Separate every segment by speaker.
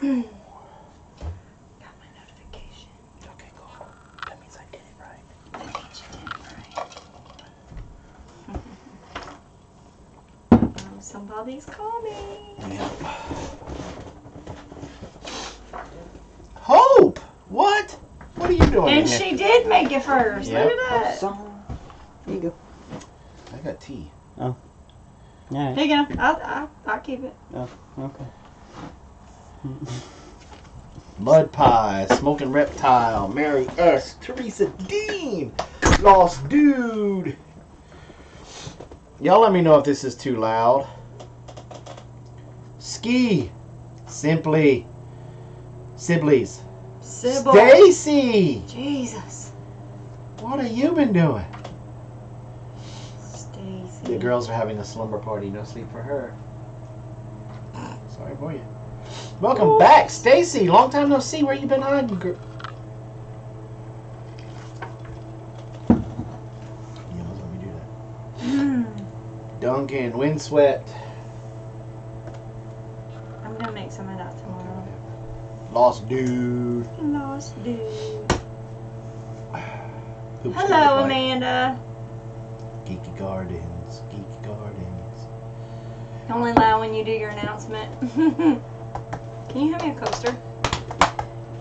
Speaker 1: my notification.
Speaker 2: Okay, cool. That means I did it right.
Speaker 1: That means you did it right. Somebody's coming.
Speaker 2: Yep. Hope! What? What are you doing?
Speaker 1: And she did make it first.
Speaker 2: Yep.
Speaker 1: Look at that.
Speaker 3: There you go.
Speaker 2: I got tea.
Speaker 3: Oh. Yeah.
Speaker 1: Here you go. I'll keep it.
Speaker 3: Oh, okay.
Speaker 2: Mud Pie, Smoking Reptile, Mary S., Teresa Dean, Lost Dude. Y'all let me know if this is too loud. Ski, Simply, Sibley's,
Speaker 1: Sybil.
Speaker 2: Stacy.
Speaker 1: Jesus.
Speaker 2: What have you been doing?
Speaker 1: Stacy.
Speaker 2: The girls are having a slumber party. No sleep for her. Sorry for you. Welcome back, Stacy. Long time no see. Where you been hiding, girl? Yeah, let me do that. Duncan, Windswept.
Speaker 1: I'm gonna make some of that tomorrow.
Speaker 2: Lost Dude.
Speaker 1: Lost dude.
Speaker 2: Oops,
Speaker 1: Hello,
Speaker 2: sorry,
Speaker 1: Amanda.
Speaker 2: Geeky Gardens. Geeky Gardens.
Speaker 1: Only lie when you do your announcement. Can you have me a coaster?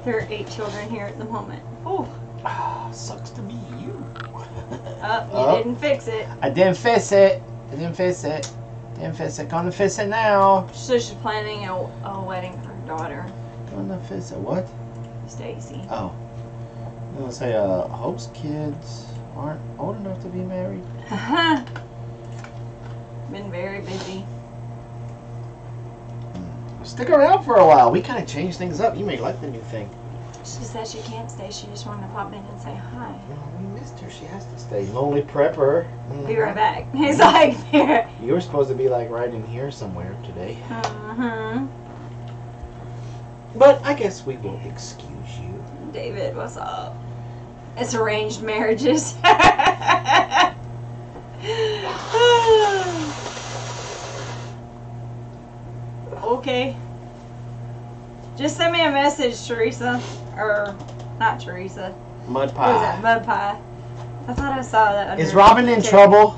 Speaker 1: There are 8 children here at the moment. Oh.
Speaker 2: Sucks to be you.
Speaker 1: You didn't fix it.
Speaker 2: I didn't fix it. I didn't fix it. Didn't fix it. Gonna fix it now.
Speaker 1: So she's planning a wedding for her daughter,
Speaker 2: Gonna fix it. What?
Speaker 1: Stacy.
Speaker 2: Oh. I'm gonna say, Hope's kids aren't old enough to be married.
Speaker 1: Been very busy.
Speaker 2: Stick around for a while. We kind of changed things up. You may like the new thing.
Speaker 1: She said she can't stay. She just wanted to pop in and say hi.
Speaker 2: Well, we missed her. She has to stay. Lonely prepper.
Speaker 1: Be right back. He's like, there.
Speaker 2: You were supposed to be like right in here somewhere today. But I guess we will excuse you.
Speaker 1: David, what's up? It's arranged marriages. Okay. Just send me a message, Teresa. Or, not Teresa.
Speaker 2: Mud
Speaker 1: What is that?
Speaker 2: pie.
Speaker 1: Mud pie. I thought I saw that.
Speaker 2: Is
Speaker 1: under-
Speaker 2: Robin in
Speaker 1: Okay.
Speaker 2: trouble?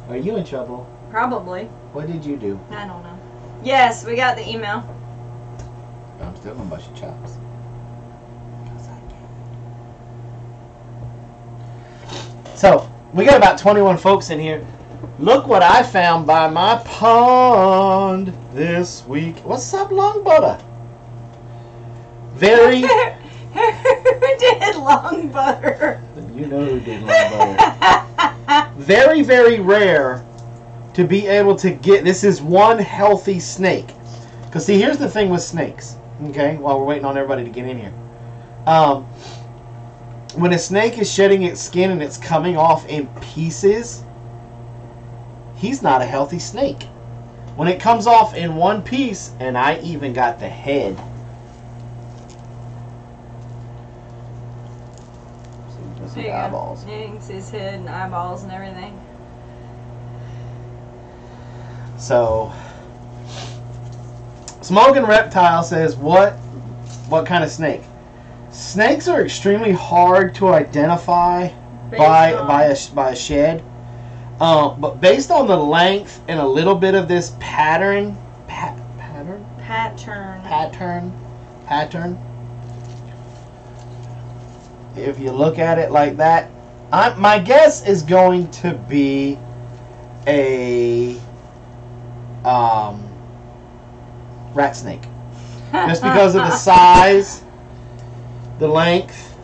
Speaker 2: Are you in trouble?
Speaker 1: Probably.
Speaker 2: What did you do?
Speaker 1: I don't know. Yes, we got the email.
Speaker 2: I'm still gonna bust your chops. 'Cause I can. So, we got about 21 folks in here. Look what I found by my pond this week. What's up, Long Butter? Very...
Speaker 1: Who did long butter?
Speaker 2: You know who did Long Butter. Very, very rare to be able to get... This is one healthy snake. Because, see, here's the thing with snakes. Okay, while we're waiting on everybody to get in here. When a snake is shedding its skin and it's coming off in pieces, he's not a healthy snake. When it comes off in one piece, and I even got the head.
Speaker 1: There you
Speaker 2: Eyeballs.
Speaker 1: go. You can see his head and eyeballs and everything.
Speaker 2: So, Smoking Reptile says, what kind of snake? Snakes are extremely hard to identify by a shed. But based on the length and a little bit of this pattern, if you look at it like that, my guess is going to be a rat snake. Just because of the size, the length.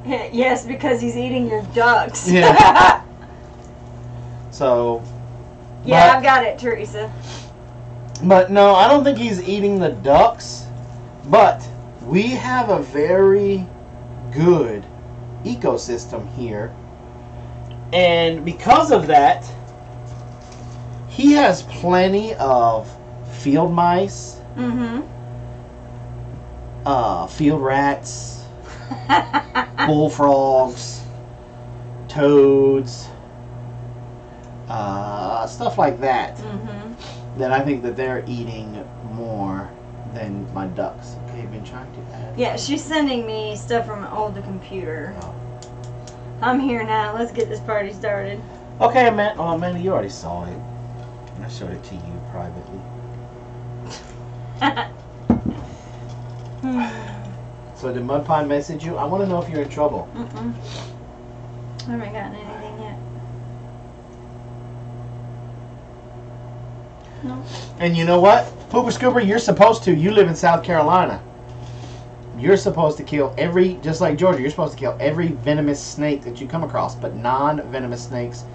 Speaker 1: Yes, because he's eating your ducks.
Speaker 2: Yeah. So.
Speaker 1: Yeah, I've got it, Teresa.
Speaker 2: But no, I don't think he's eating the ducks. But we have a very good ecosystem here. And because of that, he has plenty of field mice, field rats, bullfrogs, toads, stuff like that.
Speaker 1: Mm-hmm.
Speaker 2: That I think that they're eating more than my ducks. Okay, I've been trying to add.
Speaker 1: Yeah, she's sending me stuff from an older computer.
Speaker 2: Oh.
Speaker 1: I'm here now. Let's get this party started.
Speaker 2: Okay, Amanda. Oh, Amanda, you already saw it. I showed it to you privately. So did Mud Pie message you? I want to know if you're in trouble.
Speaker 1: Mm-mm. I haven't gotten anything yet. No.
Speaker 2: And you know what? Pooper Scooper, you're supposed to. You live in South Carolina. You're supposed to kill every, just like Georgia, you're supposed to kill every venomous snake that you come across. But non-venomous snakes,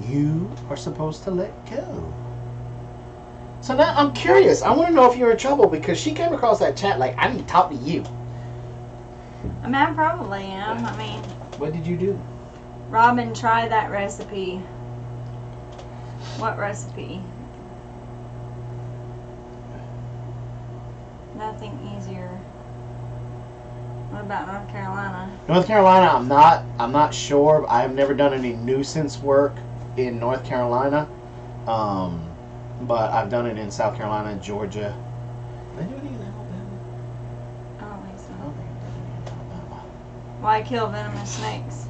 Speaker 2: you are supposed to let go. So now I'm curious. I want to know if you're in trouble because she came across that chat like, I need to talk to you.
Speaker 1: I mean, I probably am. I mean,
Speaker 2: What did you do?
Speaker 1: Robin, try that recipe. What recipe? Nothing easier. What about North Carolina?
Speaker 2: North Carolina, I'm not sure. I have never done any nuisance work in North Carolina. But I've done it in South Carolina, Georgia. Did I do any in Alabama?
Speaker 1: I don't think so.
Speaker 2: I don't think I did any in Alabama.
Speaker 1: Why kill venomous snakes?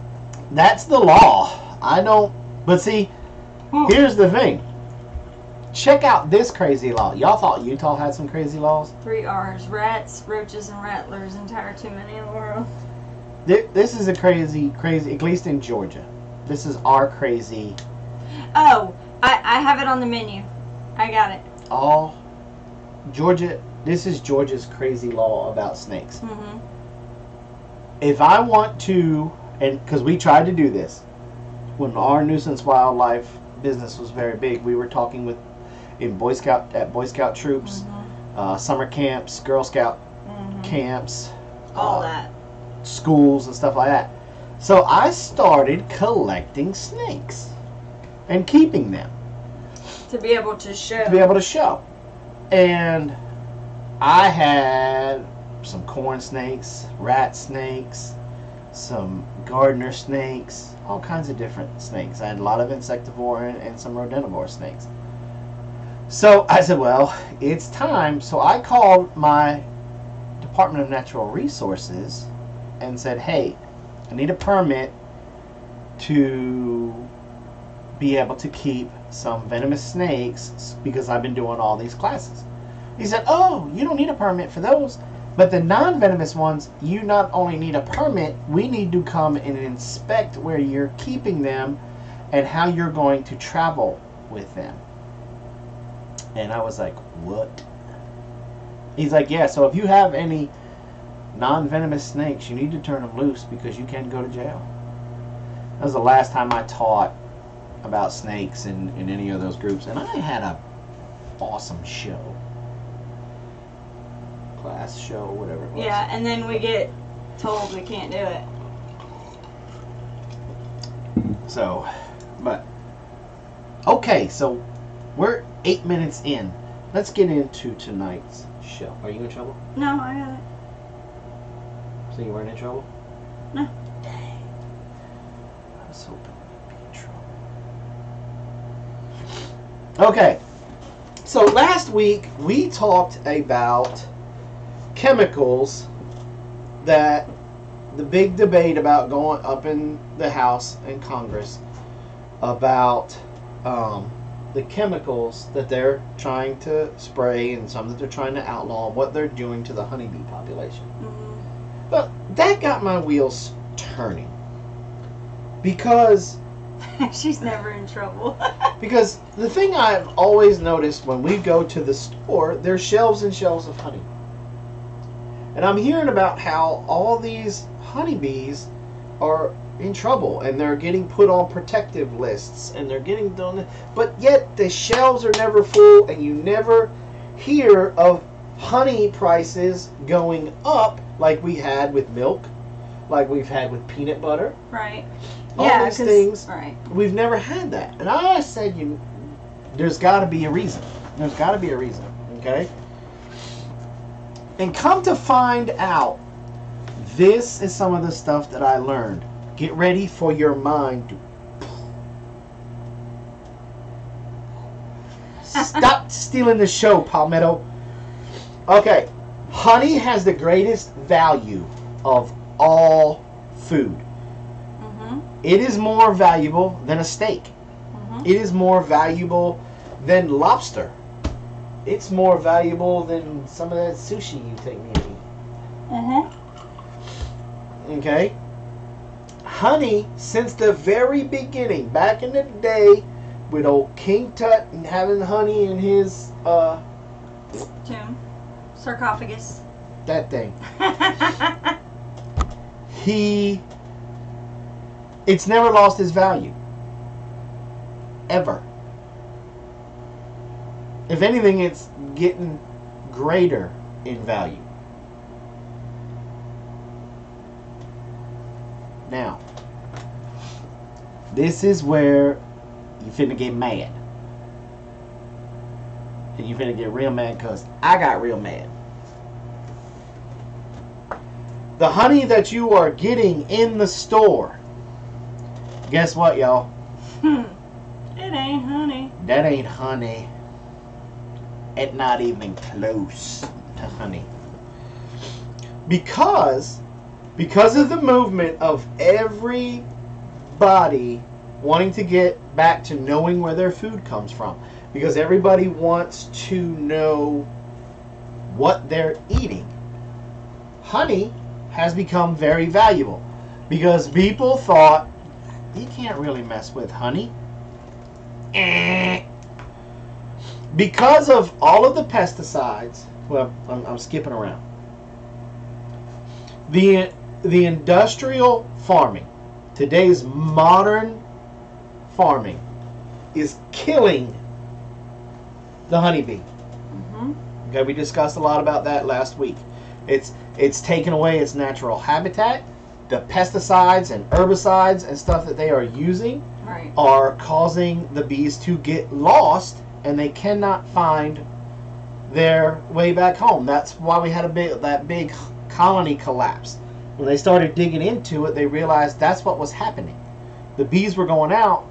Speaker 2: That's the law. I don't. But see, here's the thing. Check out this crazy law. Y'all thought Utah had some crazy laws?
Speaker 1: 3 R's. Rats, roaches, and rattlers. Entire too many in the world.
Speaker 2: This is a crazy, at least in Georgia. This is our crazy.
Speaker 1: Oh, I have it on the menu. I got it.
Speaker 2: All Georgia. This is Georgia's crazy law about snakes.
Speaker 1: Mm-hmm.
Speaker 2: If I want to, and because we tried to do this when our nuisance wildlife business was very big, we were talking with at Boy Scout troops, summer camps, Girl Scout camps,
Speaker 1: All that.
Speaker 2: schools and stuff like that. So I started collecting snakes and keeping them
Speaker 1: To be able to show.
Speaker 2: to be able to show. And I had some corn snakes, rat snakes, some gardener snakes, all kinds of different snakes. I had a lot of insectivore and some rodentivore snakes. So I said, well, it's time. So I called my Department of Natural Resources and said, hey, I need a permit to be able to keep some venomous snakes because I've been doing all these classes. He said, oh, you don't need a permit for those. But the non-venomous ones, you not only need a permit, we need to come and inspect where you're keeping them and how you're going to travel with them. And I was like, what? He's like, yeah, so if you have any non-venomous snakes, you need to turn them loose because you can go to jail. That was the last time I taught about snakes in any of those groups. And I had a awesome show. Class show, whatever it was.
Speaker 1: Yeah, and then we get told we can't do it.
Speaker 2: So, but okay, so we're 8 minutes in. Let's get into tonight's show. Are you in trouble?
Speaker 1: No, I got it.
Speaker 2: So you weren't in trouble?
Speaker 1: No.
Speaker 2: Dang. I was hoping we'd be in trouble. Okay. So last week we talked about chemicals that the big debate about going up in the House and Congress about the chemicals that they're trying to spray and some that they're trying to outlaw, what they're doing to the honeybee population. But that got my wheels turning because
Speaker 1: She's never in trouble.
Speaker 2: because the thing I've always noticed when we go to the store, there's shelves and shelves of honey. And I'm hearing about how all these honeybees are in trouble and they're getting put on protective lists and they're getting done, but yet the shelves are never full and you never hear of honey prices going up like we had with milk, like we've had with peanut butter.
Speaker 1: Right.
Speaker 2: All
Speaker 1: Yeah,
Speaker 2: these things.
Speaker 1: Right.
Speaker 2: We've never had that. And I said, there's got to be a reason. There's got to be a reason. Okay? And come to find out, this is some of the stuff that I learned. Get ready for your mind to... Stop stealing the show, Palmetto. Okay. Honey has the greatest value of all food. It is more valuable than a steak. It is more valuable than lobster. It's more valuable than some of that sushi you take me to eat. Okay? Honey, since the very beginning, back in the day, with old King Tut and having honey in his,
Speaker 1: tomb. Sarcophagus.
Speaker 2: that thing. It's never lost its value. Ever. If anything, it's getting greater in value. Now, this is where you finna get mad. And you finna get real mad because I got real mad. The honey that you are getting in the store, guess what, y'all?
Speaker 1: It ain't honey.
Speaker 2: That ain't honey. It's not even close to honey. Because of the movement of everybody wanting to get back to knowing where their food comes from. Because everybody wants to know what they're eating. Honey has become very valuable. Because people thought, you can't really mess with honey. Because of all of the pesticides, well, I'm skipping around. The industrial farming, today's modern farming, is killing the honeybee. Okay, we discussed a lot about that last week. It's taken away its natural habitat. The pesticides and herbicides and stuff that they are using are causing the bees to get lost, and they cannot find their way back home. That's why we had that big colony collapse. When they started digging into it, they realized that's what was happening. The bees were going out,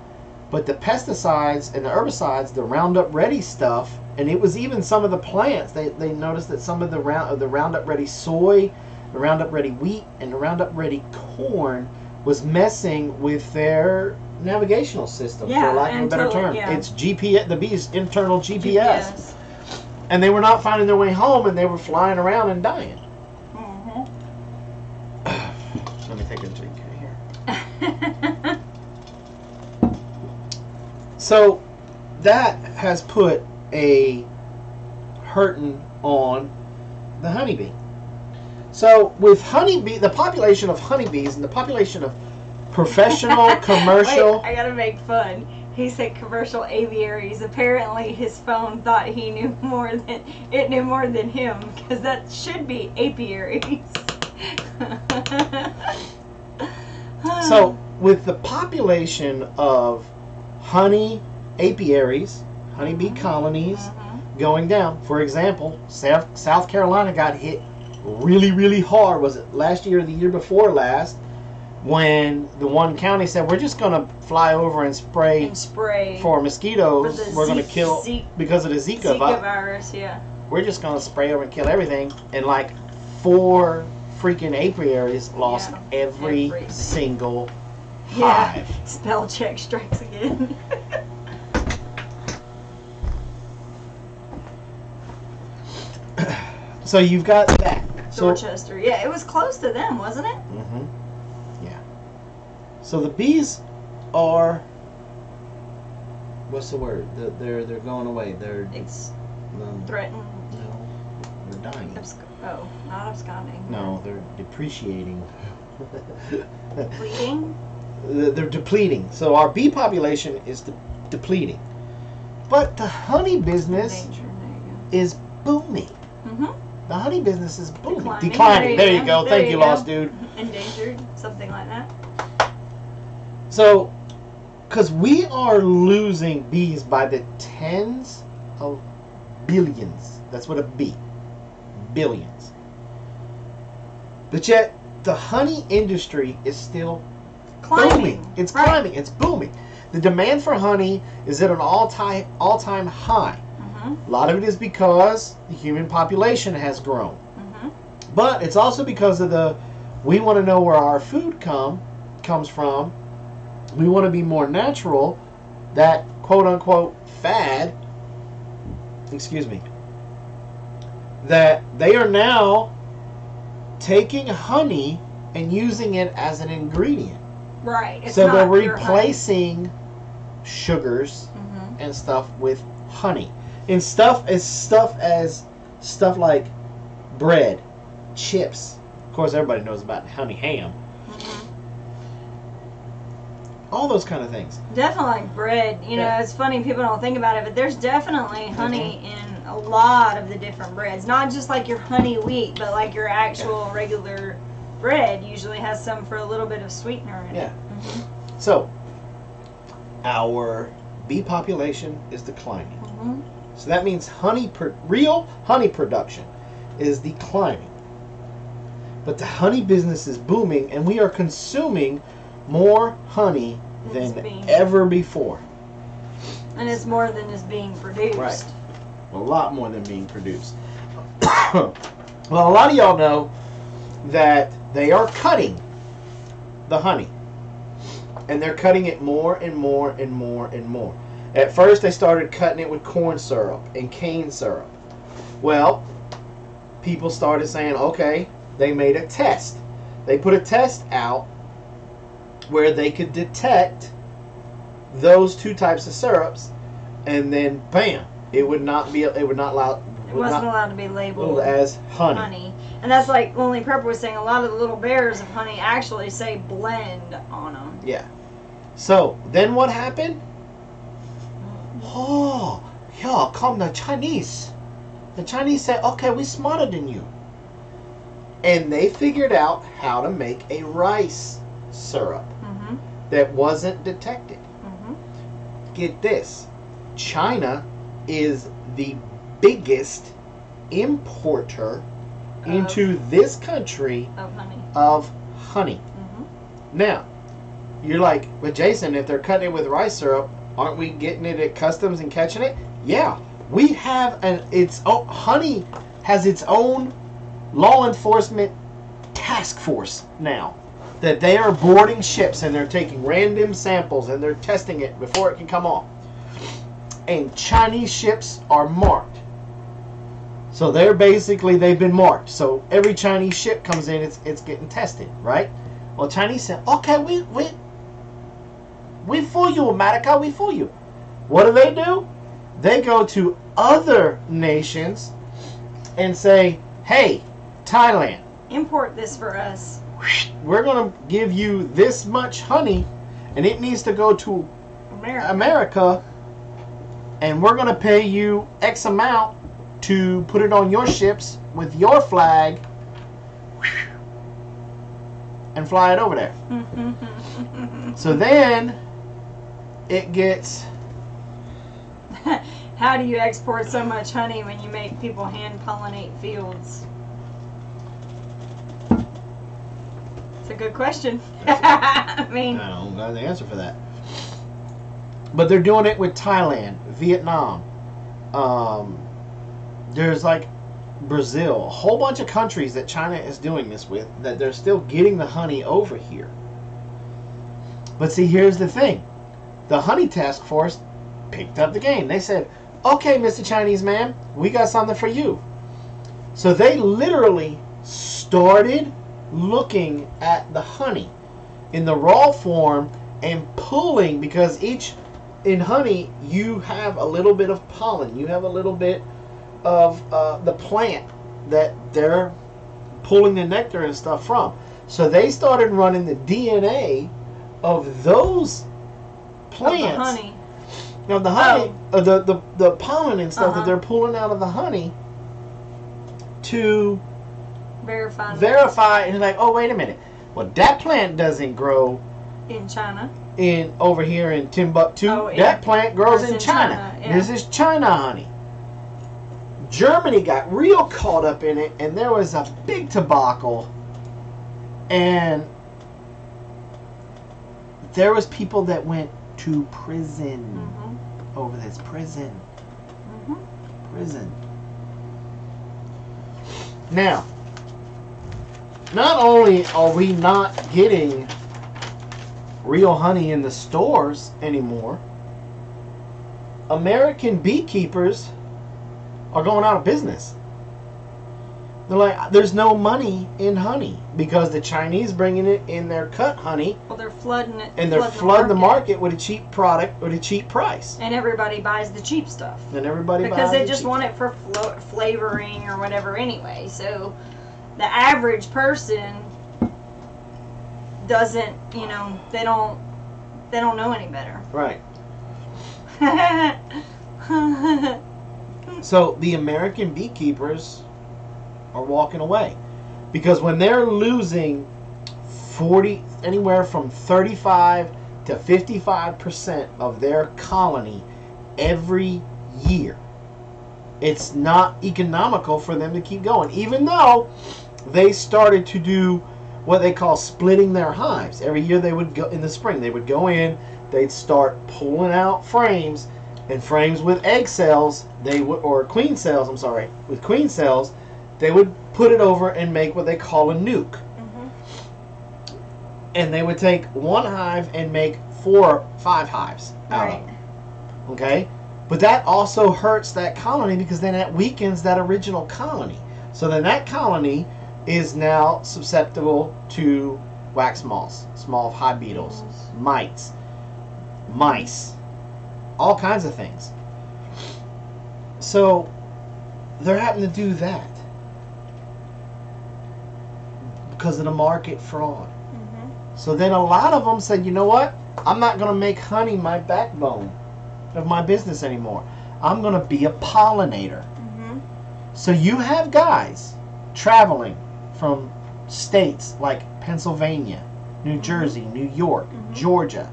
Speaker 2: but the pesticides and the herbicides, the Roundup Ready stuff, and it was even some of the plants. They noticed that some of the Roundup Ready soy, the Roundup Ready wheat, and the Roundup Ready corn was messing with their navigational system, for lack of a better term. It's GPS, the bees' internal GPS. And they were not finding their way home, and they were flying around and dying. Let me take a drink here. So that has put a hurting on the honeybee. So with honeybee, the population of honeybees and the population of professional, commercial...
Speaker 1: Wait, I gotta make fun. He said commercial aviaries. Apparently his phone thought he knew more than him, because that should be apiaries.
Speaker 2: So with the population of honey apiaries, honeybee colonies going down, for example, South Carolina got hit really, really hard. Was it last year or the year before last? When the one county said, we're just going to fly over and spray for mosquitoes. We're going to kill because of the Zika
Speaker 1: virus. Yeah.
Speaker 2: We're just going to spray over and kill everything. And like 4 freaking apiaries lost every single hive.
Speaker 1: Spell check strikes again.
Speaker 2: So you've got that.
Speaker 1: Dorchester. Yeah, it was close to them, wasn't it?
Speaker 2: Yeah. So the bees are, what's the word? They're going away. They're
Speaker 1: threatened.
Speaker 2: No, they're dying.
Speaker 1: Not absconding.
Speaker 2: No, they're depreciating.
Speaker 1: Depleting?
Speaker 2: They're depleting. So our bee population is depleting. But the honey business is booming. The honey business is booming. Declining. There you go. Thank you, Lost Dude.
Speaker 1: Endangered. Something like that.
Speaker 2: So, because we are losing bees by the tens of billions. That's what a bee. Billions. But yet, the honey industry is still booming. It's climbing. It's booming. The demand for honey is at an all-time high. A lot of it is because the human population has grown. But it's also because of we want to know where our food comes from. We want to be more natural. That quote-unquote fad, excuse me, that they are now taking honey and using it as an ingredient.
Speaker 1: Right. It's
Speaker 2: so
Speaker 1: not
Speaker 2: they're
Speaker 1: pure
Speaker 2: replacing sugars and stuff with honey. And stuff like bread, chips. Of course, everybody knows about honey ham. All those kind of things.
Speaker 1: Definitely like bread. You know, it's funny, people don't think about it, but there's definitely honey in a lot of the different breads. Not just like your honey wheat, but like your actual regular bread usually has some for a little bit of sweetener in it.
Speaker 2: So, our bee population is declining. So that means real honey production is declining. But the honey business is booming, and we are consuming more honey than ever before.
Speaker 1: And it's more than is being produced.
Speaker 2: Right. A lot more than being produced. Well, a lot of y'all know that they are cutting the honey. And they're cutting it more and more and more and more. At first, they started cutting it with corn syrup and cane syrup. Well, people started saying, okay, they made a test. They put a test out where they could detect those two types of syrups, and then bam, it wasn't allowed
Speaker 1: to be labeled
Speaker 2: as honey.
Speaker 1: And that's like Lonely Prepper was saying, a lot of the little bears of honey actually say blend on them.
Speaker 2: Yeah. So then what happened? Oh, here come the Chinese. The Chinese said, okay, we're smarter than you. And they figured out how to make a rice syrup that wasn't detected. Get this. China is the biggest importer into this country of honey. Now, you're like, but Jason, if they're cutting it with rice syrup, aren't we getting it at customs and catching it? Yeah, we have honey has its own law enforcement task force now, that they are boarding ships and they're taking random samples and they're testing it before it can come off. And Chinese ships are marked. So they've been marked. So every Chinese ship comes in, it's getting tested, right? Well, Chinese said, okay, we fool you, America, we fool you. What do? They go to other nations and say, hey, Thailand,
Speaker 1: import this for us.
Speaker 2: We're going to give you this much honey, and it needs to go to America, and we're going to pay you X amount to put it on your ships with your flag and fly it over there. So then it gets...
Speaker 1: How do you export so much honey when you make people hand pollinate fields? It's a good question. I mean,
Speaker 2: I don't got the answer for that. But they're doing it with Thailand, Vietnam. There's like Brazil, a whole bunch of countries that China is doing this with, that they're still getting the honey over here. But see, here's the thing. The honey task force picked up the game. They said, okay, Mr. Chinese man, we got something for you. So they literally started looking at the honey in the raw form and pulling, because in honey you have a little bit of pollen, you have a little bit of the plant that they're pulling the nectar and stuff from. So they started running the DNA of those plants, of the honey, the pollen and stuff that they're pulling out of the honey, to verify, and like, oh, wait a minute, well, that plant doesn't grow
Speaker 1: in China,
Speaker 2: over here in Timbuktu. That plant grows in China.
Speaker 1: Yeah.
Speaker 2: This is China honey. Germany got real caught up in it, and there was a big debacle, and there was people that went to prison over this. risen. Now, not only are we not getting real honey in the stores anymore, American beekeepers are going out of business. They're like, there's no money in honey because the Chinese bringing it in their cut honey.
Speaker 1: Well, they're flooding it.
Speaker 2: And they're flooding the market with a cheap product, with a cheap price.
Speaker 1: And everybody buys the cheap stuff.
Speaker 2: And everybody buys
Speaker 1: because they
Speaker 2: the
Speaker 1: just
Speaker 2: cheap
Speaker 1: want it for flavoring or whatever anyway. So the average person doesn't, you know, they don't know any better.
Speaker 2: Right. So the American beekeepers are walking away because when they're losing anywhere from 35 to 55% of their colony every year, it's not economical for them to keep going, even though they started to do what they call splitting their hives. Every year they would go in the spring, they would go in, they'd start pulling out frames, and frames with egg cells, or queen cells, I'm sorry, with queen cells, they would put it over and make what they call a nuke.
Speaker 1: Mm-hmm.
Speaker 2: And they would take one hive and make 4 or 5 hives out
Speaker 1: Right.
Speaker 2: of it. Okay? But that also hurts that colony because then that weakens that original colony. So then that colony is now susceptible to wax moths, small hive beetles, mites, mice, all kinds of things. So they're having to do that because of the market fraud.
Speaker 1: Mm-hmm.
Speaker 2: So then a lot of them said, you know what? I'm not going to make honey my backbone of my business anymore. I'm going to be a pollinator.
Speaker 1: Mm-hmm.
Speaker 2: So you have guys traveling from states like Pennsylvania, New Jersey, New York, Georgia,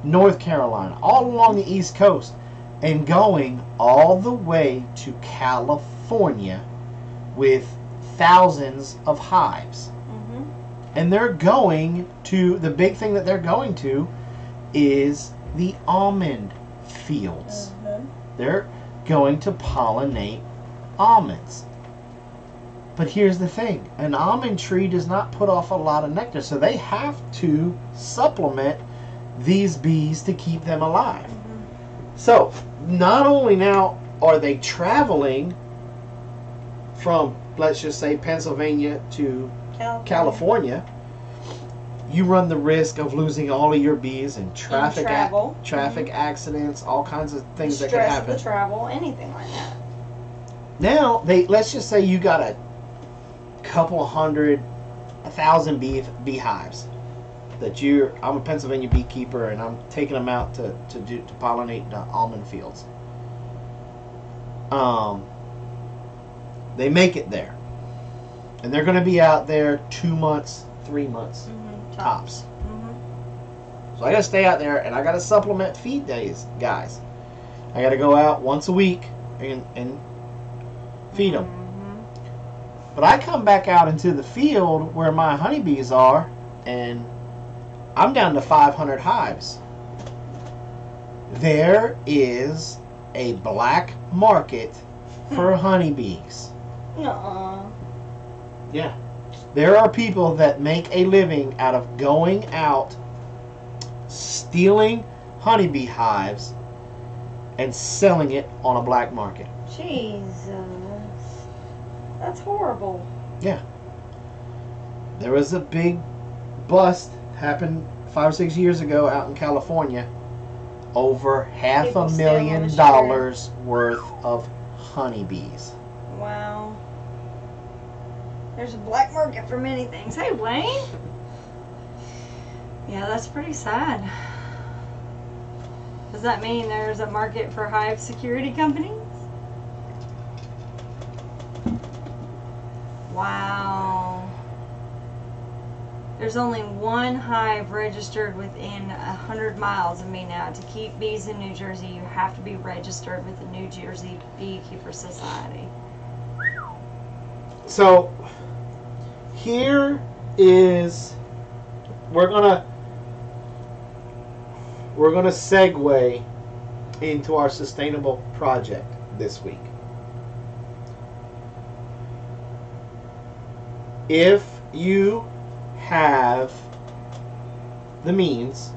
Speaker 2: North Carolina, all along the East Coast, and going all the way to California with thousands of hives.
Speaker 1: Mm-hmm.
Speaker 2: And they're going to, the big thing that they're going to is the almond fields.
Speaker 1: Mm-hmm.
Speaker 2: They're going to pollinate almonds. But here's the thing, an almond tree does not put off a lot of nectar, so they have to supplement these bees to keep them alive.
Speaker 1: Mm-hmm.
Speaker 2: So not only now are they traveling from, let's just say, Pennsylvania to California, you run the risk of losing all of your bees and traffic accidents, all kinds of things that can happen.
Speaker 1: Stress of the travel, anything like that.
Speaker 2: Now, let's just say you got a couple of 1,000 beehives that I'm a Pennsylvania beekeeper and I'm taking them out to pollinate the almond fields. They make it there. And they're going to be out there 2 months, 3 months, tops.
Speaker 1: Mm-hmm.
Speaker 2: So I got to stay out there and I got to supplement feed days, guys. I got to go out once a week and feed them.
Speaker 1: Mm-hmm.
Speaker 2: But I come back out into the field where my honeybees are and I'm down to 500 hives. There is a black market for honeybees.
Speaker 1: Nuh-uh.
Speaker 2: Yeah. There are people that make a living out of going out, stealing honeybee hives, and selling it on a black market.
Speaker 1: Jesus. That's horrible.
Speaker 2: Yeah. There was a big bust happened 5 or 6 years ago out in California. Over
Speaker 1: People
Speaker 2: $500,000 worth of honeybees.
Speaker 1: Wow. There's a black market for many things. Hey, Wayne. Yeah, that's pretty sad. Does that mean there's a market for hive security companies? Wow. There's only one hive registered within 100 miles of me now. To keep bees in New Jersey, you have to be registered with the New Jersey Beekeeper Society.
Speaker 2: So here is we're gonna segue into our sustainable project this week. if you have the means,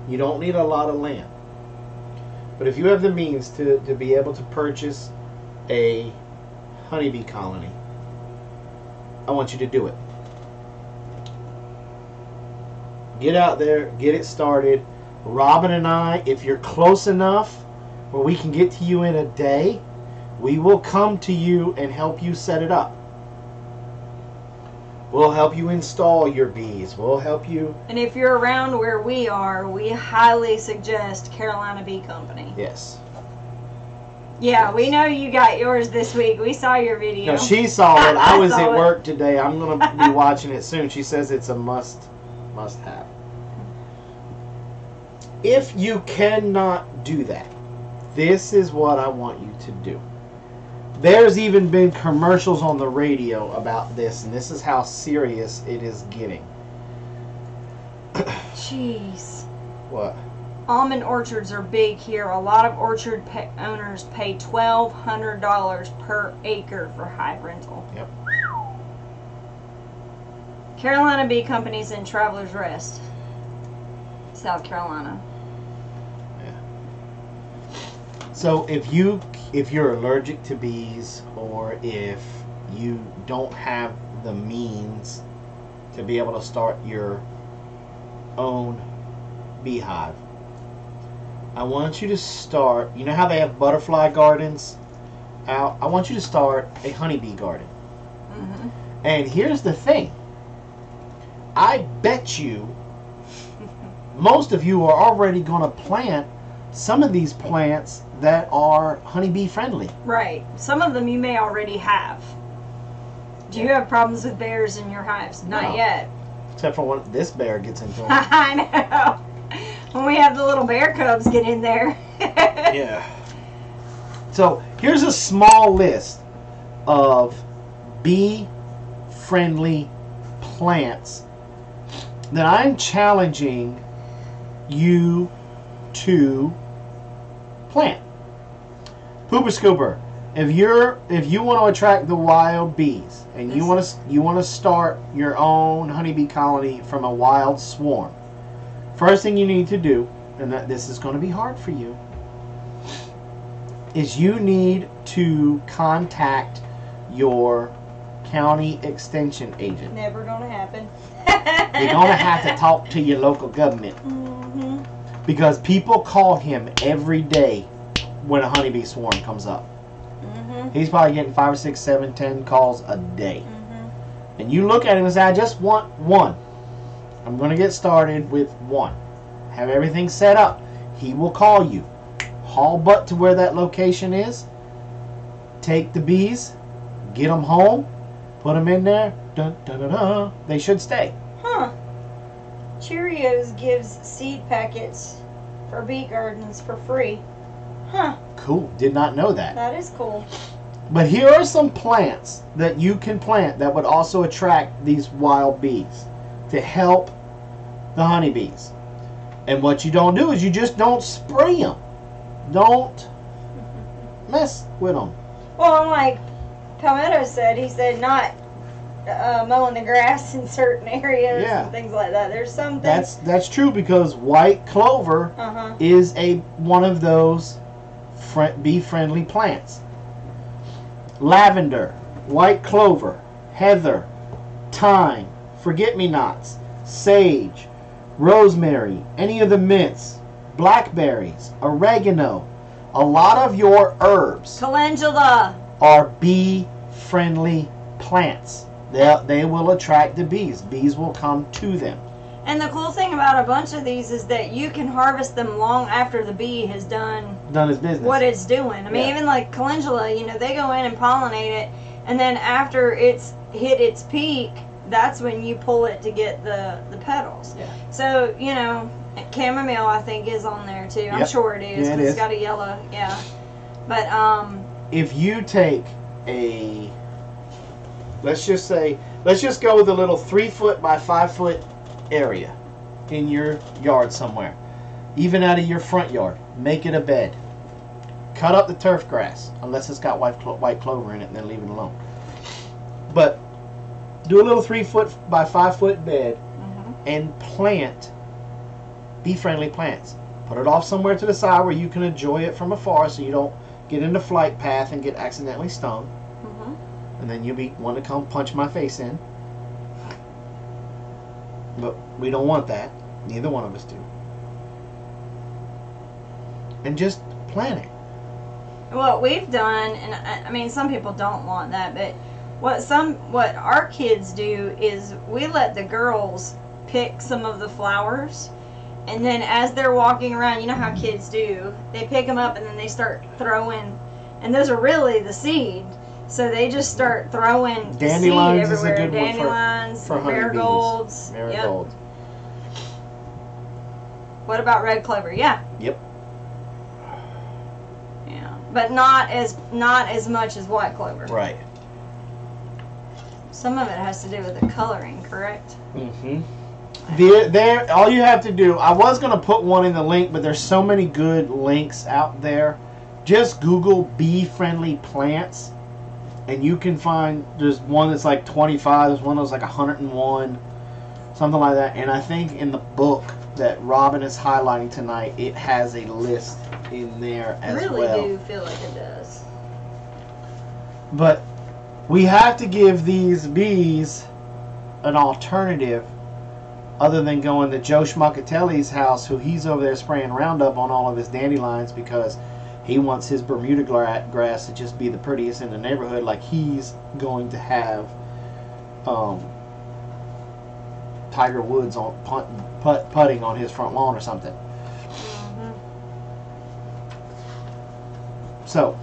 Speaker 2: you don't need a lot of land. But if you have the means to be able to purchase a honeybee colony, I want you to do it. Get out there, get it started. Robin and I, if you're close enough where we can get to you in a day, we will come to you and help you set it up. We'll help you install your bees. We'll help you.
Speaker 1: And if you're around where we are, we highly suggest Carolina Bee Company.
Speaker 2: Yes.
Speaker 1: Yeah, we know you got yours this week. We saw your video.
Speaker 2: No, she saw it. I was
Speaker 1: saw
Speaker 2: at
Speaker 1: it.
Speaker 2: work today. I'm going to be watching it soon. She says it's a must have. If you cannot do that, this is what I want you to do. There's even been commercials on the radio about this, and this is how serious it is getting.
Speaker 1: Jeez.
Speaker 2: What?
Speaker 1: Almond orchards are big here. A lot of orchard owners pay $1,200 per acre for hive rental.
Speaker 2: Yep.
Speaker 1: Carolina Bee Company's in Travelers Rest, South Carolina.
Speaker 2: So if you're allergic to bees, or if you don't have the means to be able to start your own beehive, I want you to start, you know how they have butterfly gardens out? I want you to start a honeybee garden.
Speaker 1: Mm-hmm.
Speaker 2: And here's the thing. I bet you most of you are already going to plant some of these plants that are honeybee friendly.
Speaker 1: Right. Some of them you may already have. Do you have problems with bears in your hives? Not
Speaker 2: No.
Speaker 1: yet.
Speaker 2: Except for when this bear gets into them.
Speaker 1: I know. When we have the little bear cubs get in there.
Speaker 2: Yeah. So here's a small list of bee-friendly plants that I'm challenging you to plant. Pooper Scooper, if you want to attract the wild bees and you want to start your own honeybee colony from a wild swarm, first thing you need to do, and this is going to be hard for you, is you need to contact your county extension agent.
Speaker 1: Never gonna happen.
Speaker 2: You're going to have to talk to your local government.
Speaker 1: Mm-hmm.
Speaker 2: Because people call him every day when a honeybee swarm comes up.
Speaker 1: Mm-hmm.
Speaker 2: He's probably getting 5 or 6, 7, 10 calls a day.
Speaker 1: Mm-hmm.
Speaker 2: And you look at him and say, I just want one. I'm going to get started with one. Have everything set up. He will call you. Haul butt to where that location is. Take the bees. Get them home. Put them in there. Dun, dun, dun, dun. They should stay.
Speaker 1: Huh. Cheerios gives seed packets for bee gardens for free. Huh.
Speaker 2: Cool. Did not know that.
Speaker 1: That is cool.
Speaker 2: But here are some plants that you can plant that would also attract these wild bees to help the honeybees. And what you don't do is you just don't spray them. Don't mess with them.
Speaker 1: Well, like Palmetto said, he said not mowing the grass in certain areas and things like that. There's some things.
Speaker 2: That's true, because white clover is one of those bee-friendly plants. Lavender, white clover, heather, thyme, forget-me-nots, sage, rosemary, any of the mints, blackberries, oregano. A lot of your herbs
Speaker 1: Calendula
Speaker 2: are bee-friendly plants. They will attract the bees. Bees will come to them.
Speaker 1: And the cool thing about a bunch of these is that you can harvest them long after the bee has done
Speaker 2: His business.
Speaker 1: what it's doing. I mean, even like calendula, they go in and pollinate it, and then after it's hit its peak, that's when you pull it to get the petals.
Speaker 2: Yeah.
Speaker 1: So, chamomile I think is on there too. I'm sure it is.
Speaker 2: Yeah, it
Speaker 1: 'cause
Speaker 2: is.
Speaker 1: It's got a yellow, But
Speaker 2: if you take let's just go with a little 3-foot by 5-foot area in your yard somewhere, even out of your front yard. Make it a bed. Cut up the turf grass, unless it's got white clover in it, and then leave it alone. But do a little 3-foot by 5-foot bed,
Speaker 1: Mm-hmm.
Speaker 2: and plant bee-friendly plants. Put it off somewhere to the side where you can enjoy it from afar, so you don't get in the flight path and get accidentally stung.
Speaker 1: Mm-hmm.
Speaker 2: And then you'll be want to come punch my face in. But we don't want that. Neither one of us do. And just plant it.
Speaker 1: What we've done, and I mean, some people don't want that, but what our kids do is we let the girls pick some of the flowers, and then as they're walking around, you know how kids do, they pick them up and then they start throwing, and those are really the seed. So they just start throwing
Speaker 2: Dandelions
Speaker 1: seed
Speaker 2: is a
Speaker 1: everywhere.
Speaker 2: good one
Speaker 1: Dandelions,
Speaker 2: for honeybees.
Speaker 1: marigolds.
Speaker 2: Marigold.
Speaker 1: Yep. What about red clover? Yeah.
Speaker 2: Yep.
Speaker 1: Yeah, but not as much as white clover.
Speaker 2: Right.
Speaker 1: Some of it has to do with the coloring, correct?
Speaker 2: Mm-hmm. There, all you have to do, I was going to put one in the link, but there's so many good links out there. Just Google bee-friendly plants, and you can find, there's one that's like 25, there's one that's like 101, something like that. And I think in the book that Robin is highlighting tonight, it has a list in there as well.
Speaker 1: I really do feel like it does.
Speaker 2: But we have to give these bees an alternative other than going to Joe Schmuckatelli's house, who he's over there spraying Roundup on all of his dandelions because he wants his Bermuda grass to just be the prettiest in the neighborhood, like he's going to have Tiger Woods on putting on his front lawn or something.
Speaker 1: Mm-hmm.
Speaker 2: So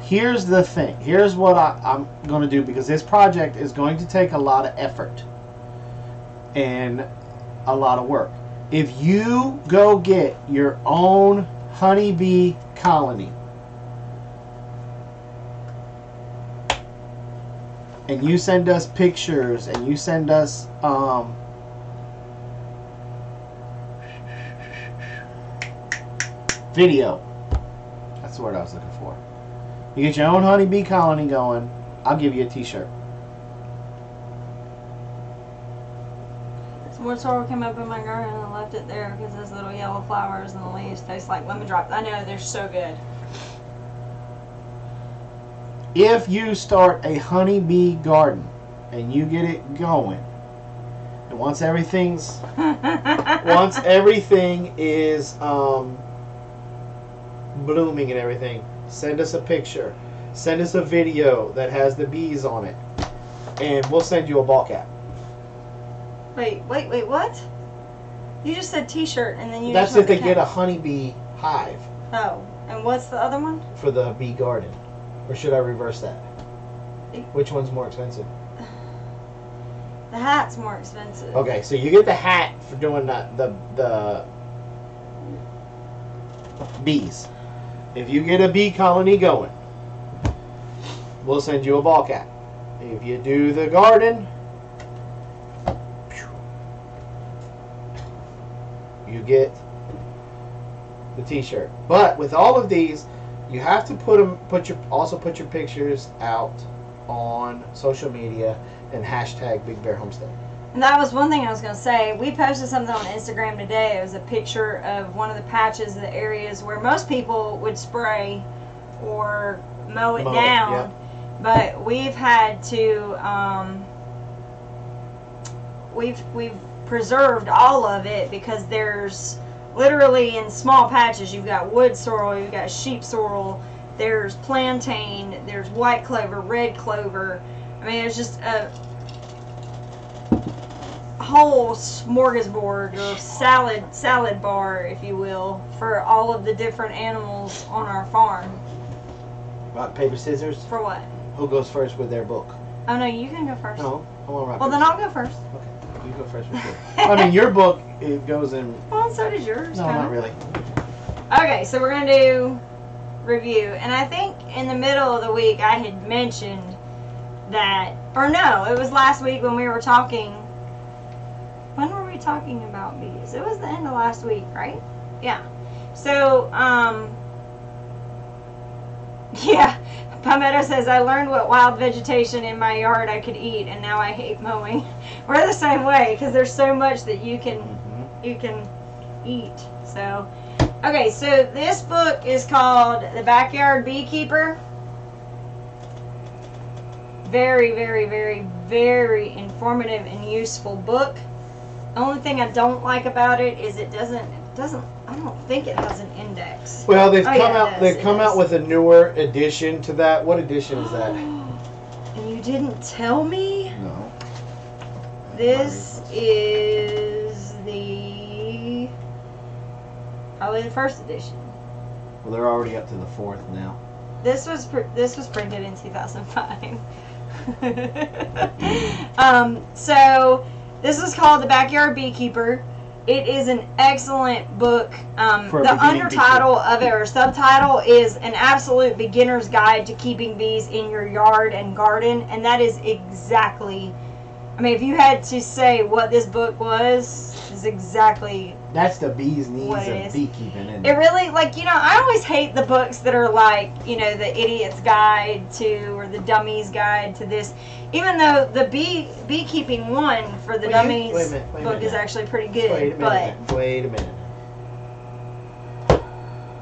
Speaker 2: here's the thing. Here's what I'm going to do, because this project is going to take a lot of effort and a lot of work. If you go get your own honeybee colony and you send us pictures and you send us video, that's the word I was looking for. You get your own honeybee colony going, I'll give you a t-shirt.
Speaker 1: Some more sorrel came up in my garden and I left it there because those little yellow flowers and the leaves taste like lemon drops. I know, they're so good.
Speaker 2: If you start a honeybee garden and you get it going, and once everything is blooming and everything, send us a picture, send us a video that has the bees on it, and we'll send you a ball cap.
Speaker 1: Wait, what? You just said t-shirt and then you
Speaker 2: That's
Speaker 1: just
Speaker 2: if they
Speaker 1: went
Speaker 2: get a
Speaker 1: cap.
Speaker 2: honeybee hive
Speaker 1: Oh, and what's the other one?
Speaker 2: for the bee garden. Or should I reverse that? Which one's more expensive?
Speaker 1: The hat's more expensive.
Speaker 2: Okay, so you get the hat for doing the bees. If you get a bee colony going, we'll send you a ball cap. If you do the garden, you get the t-shirt. But with all of these, you have to put your pictures out on social media and hashtag Big Bear Homestead.
Speaker 1: And that was one thing I was going to say. We posted something on Instagram today. It was a picture of one of the patches, the areas where most people would spray or mow it down.
Speaker 2: Yeah.
Speaker 1: But we've had to, we've preserved all of it because there's literally in small patches, you've got wood sorrel, you've got sheep sorrel, there's plantain, there's white clover, red clover. I mean, it's just a whole smorgasbord or salad bar, if you will, for all of the different animals on our farm.
Speaker 2: Rock, paper, scissors.
Speaker 1: For what?
Speaker 2: Who goes first with their book?
Speaker 1: Oh no, you can go first.
Speaker 2: No, I want rock.
Speaker 1: Well,
Speaker 2: paper,
Speaker 1: then I'll go first.
Speaker 2: scissors. Okay, you go first with yours. I mean, your book, it goes in.
Speaker 1: Well, so does yours.
Speaker 2: No,
Speaker 1: kinda.
Speaker 2: not really.
Speaker 1: Okay, so we're gonna do review, and I think in the middle of the week I had mentioned that, or no, it was last week when we were talking. When were we talking about bees? It was the end of last week, right? Yeah. So, Yeah. Palmetto says, I learned what wild vegetation in my yard I could eat, and now I hate mowing. We're the same way, because there's so much that you can eat. So, okay, so this book is called The Backyard Beekeeper. Very, very, very, very informative and useful book. The only thing I don't like about it is it doesn't, I don't think it has an index.
Speaker 2: Well, they've
Speaker 1: It
Speaker 2: come
Speaker 1: does.
Speaker 2: out with a newer edition to that. What edition is that?
Speaker 1: And you didn't tell me?
Speaker 2: No.
Speaker 1: This is probably the first edition.
Speaker 2: Well, they're already up to the 4th now.
Speaker 1: This was printed in 2005. So this is called The Backyard Beekeeper. It is an excellent book.
Speaker 2: For a
Speaker 1: The
Speaker 2: beginning
Speaker 1: undertitle of it, or subtitle, is An Absolute Beginner's Guide to Keeping Bees in Your Yard and Garden. And that is exactly, I mean, if you had to say what this book was, is exactly
Speaker 2: That's the bee's knees
Speaker 1: what it
Speaker 2: of
Speaker 1: is.
Speaker 2: beekeeping, isn't
Speaker 1: It really, like, you know, I always hate the books that are like, you know, the Idiot's Guide to, or the Dummy's Guide to this. Even though the beekeeping one for the Dummies
Speaker 2: wait a
Speaker 1: book
Speaker 2: minute
Speaker 1: is
Speaker 2: now.
Speaker 1: actually pretty
Speaker 2: Wait a
Speaker 1: good,
Speaker 2: minute.
Speaker 1: but
Speaker 2: Wait a minute.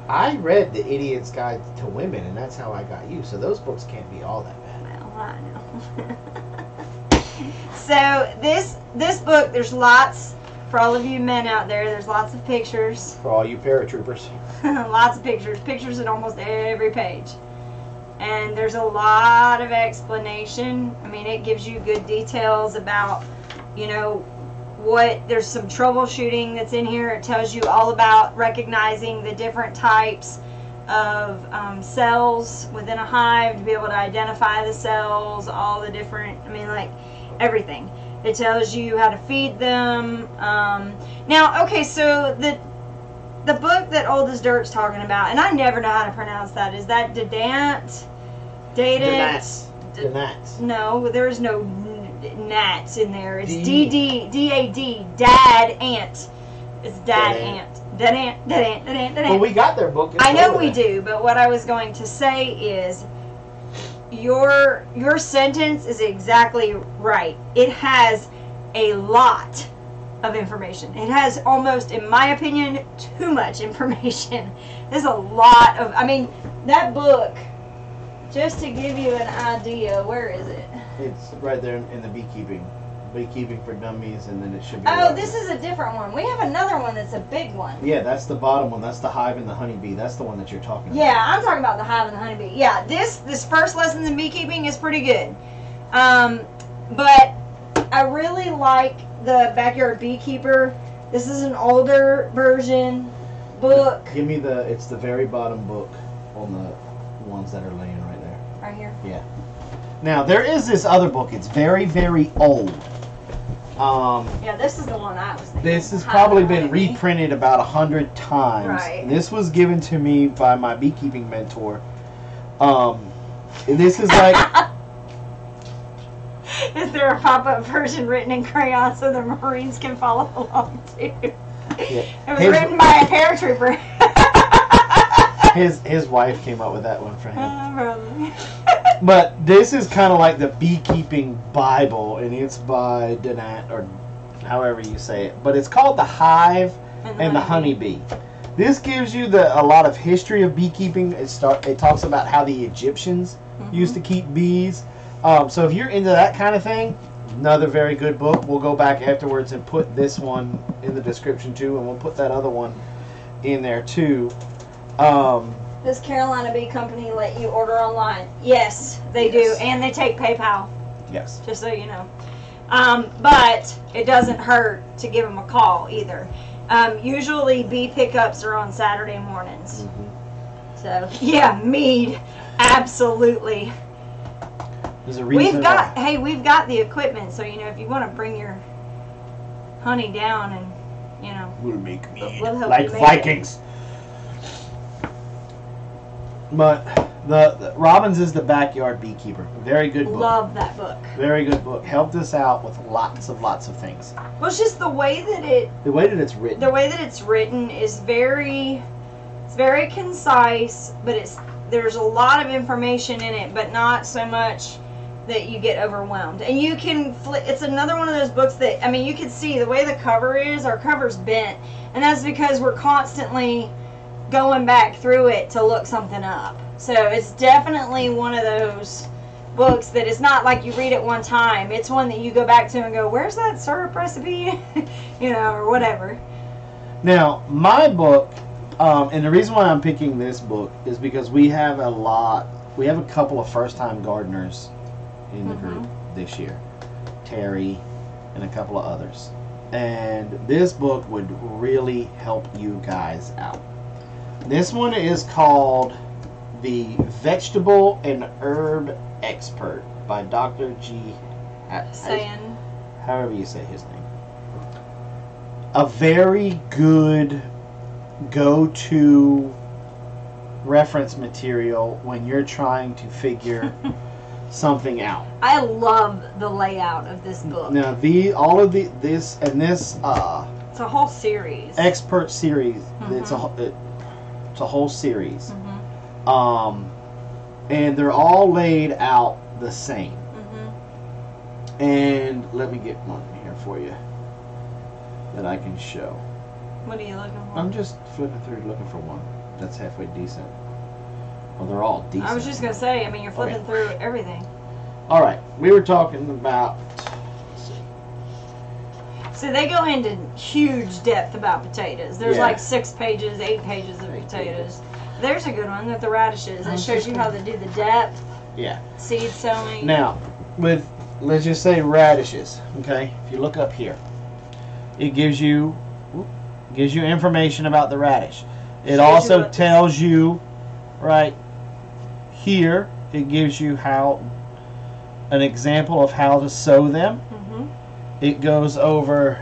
Speaker 2: I read The Idiot's Guide to Women, and that's how I got you. So those books can't be all that bad.
Speaker 1: well, I know. So this book, there's lots, for all of you men out there, there's lots of pictures.
Speaker 2: For all you paratroopers.
Speaker 1: Lots of pictures in almost every page. And there's a lot of explanation. I mean, it gives you good details about, you know, there's some troubleshooting that's in here. It tells you all about recognizing the different types of cells within a hive to be able to identify the cells, all the different, I mean, like, everything. It tells you how to feed them. Now, okay, so the book that Old as Dirt's talking about, and I never know how to pronounce that. Is that Dadant?
Speaker 2: Danats.
Speaker 1: No, there's no nats in there. It's
Speaker 2: D.
Speaker 1: D-A-D. Dad Ant. It's Dad Ant. Dad Ant.
Speaker 2: Well, we got their book. It's
Speaker 1: I know
Speaker 2: over
Speaker 1: we
Speaker 2: there.
Speaker 1: do, but what I was going to say is your sentence is exactly right. It has a lot of information. It has almost, in my opinion, too much information. There's a lot of, I mean, that book, just to give you an idea, where is it?
Speaker 2: It's right there in the beekeeping. Beekeeping for Dummies, and then it should be.
Speaker 1: Oh,
Speaker 2: right
Speaker 1: this
Speaker 2: there.
Speaker 1: is a different one. We have another one that's a big one.
Speaker 2: Yeah, that's the bottom one. That's the hive and the honeybee. That's the one that you're talking about.
Speaker 1: Yeah, I'm talking about the hive and the honeybee. Yeah, this first lessons in beekeeping is pretty good. But I really like the Backyard Beekeeper. This is an older version book.
Speaker 2: Give me it's the very bottom book on the ones that are laying right there.
Speaker 1: Right here.
Speaker 2: Yeah. Now, there is this other book. It's very, very old.
Speaker 1: Yeah, this is the one I was thinking.
Speaker 2: This has
Speaker 1: Hive
Speaker 2: probably
Speaker 1: and
Speaker 2: been
Speaker 1: honeybee.
Speaker 2: reprinted about 100 times.
Speaker 1: Right.
Speaker 2: This was given to me by my beekeeping mentor. This is like...
Speaker 1: Is there a pop-up version written in crayon so the Marines can follow along too?
Speaker 2: Yeah.
Speaker 1: It was written by a paratrooper.
Speaker 2: His wife came up with that one for him.
Speaker 1: Probably.
Speaker 2: But this is kind of like the beekeeping Bible, and it's by Danat, or however you say it. But it's called The Hive and the Honeybee. This gives you a lot of history of beekeeping. It talks about how the Egyptians used to keep bees. So if you're into that kind of thing, another very good book. We'll go back afterwards and put this one in the description too, and we'll put that other one in there too.
Speaker 1: Does Carolina Bee Company let you order online? Yes, they do, and they take PayPal,
Speaker 2: Yes.
Speaker 1: just so you know. But it doesn't hurt to give them a call either. Usually bee pickups are on Saturday mornings.
Speaker 2: Mm-hmm.
Speaker 1: So, yeah, mead, absolutely.
Speaker 2: There's a reason.
Speaker 1: We've got the equipment, so, you know, if you want to bring your honey down and, you know.
Speaker 2: We'll make mead.
Speaker 1: We'll help
Speaker 2: Like
Speaker 1: you make
Speaker 2: Vikings. But the Robbins is the Backyard Beekeeper. Very good book.
Speaker 1: Love that book.
Speaker 2: Very good book. Helped us out with lots of things.
Speaker 1: Well, it's just the way that
Speaker 2: it's written.
Speaker 1: the way that it's written is very concise, but there's a lot of information in it, but not so much that you get overwhelmed. And you can it's another one of those books that, I mean, you can see the way the cover is, our cover's bent, and that's because we're constantly going back through it to look something up. So it's definitely one of those books that is not like you read it one time. It's one that you go back to and go, where's that syrup recipe? You know, or whatever.
Speaker 2: Now, my book, and the reason why I'm picking this book is because we have a couple of first-time gardeners in the group this year. Terry and a couple of others. And this book would really help you guys out. This one is called The Vegetable and Herb Expert by Dr. G.
Speaker 1: Saying.
Speaker 2: However you say his name. A very good go-to reference material when you're trying to figure something out.
Speaker 1: I love the layout of this book.
Speaker 2: Now, this
Speaker 1: it's a whole series.
Speaker 2: expert series. It's a whole series. And they're all laid out the same. And let me get one here for you that I can show.
Speaker 1: What are you looking for?
Speaker 2: I'm just flipping through looking for one that's halfway decent. Well, they're all decent.
Speaker 1: I was just going to say, I mean, you're flipping through everything.
Speaker 2: All right. We were talking about... Let's see.
Speaker 1: So they go into huge depth about potatoes. There's
Speaker 2: Yeah.
Speaker 1: like 6 pages, 8 pages of potatoes. There's a good one with the radishes. It shows you how to do the depth,
Speaker 2: Yeah.
Speaker 1: seed sowing.
Speaker 2: Now, with, let's just say radishes, okay? If you look up here, it gives you information about the radish. It also tells you, right here, it gives you an example of how to sow them. It goes over...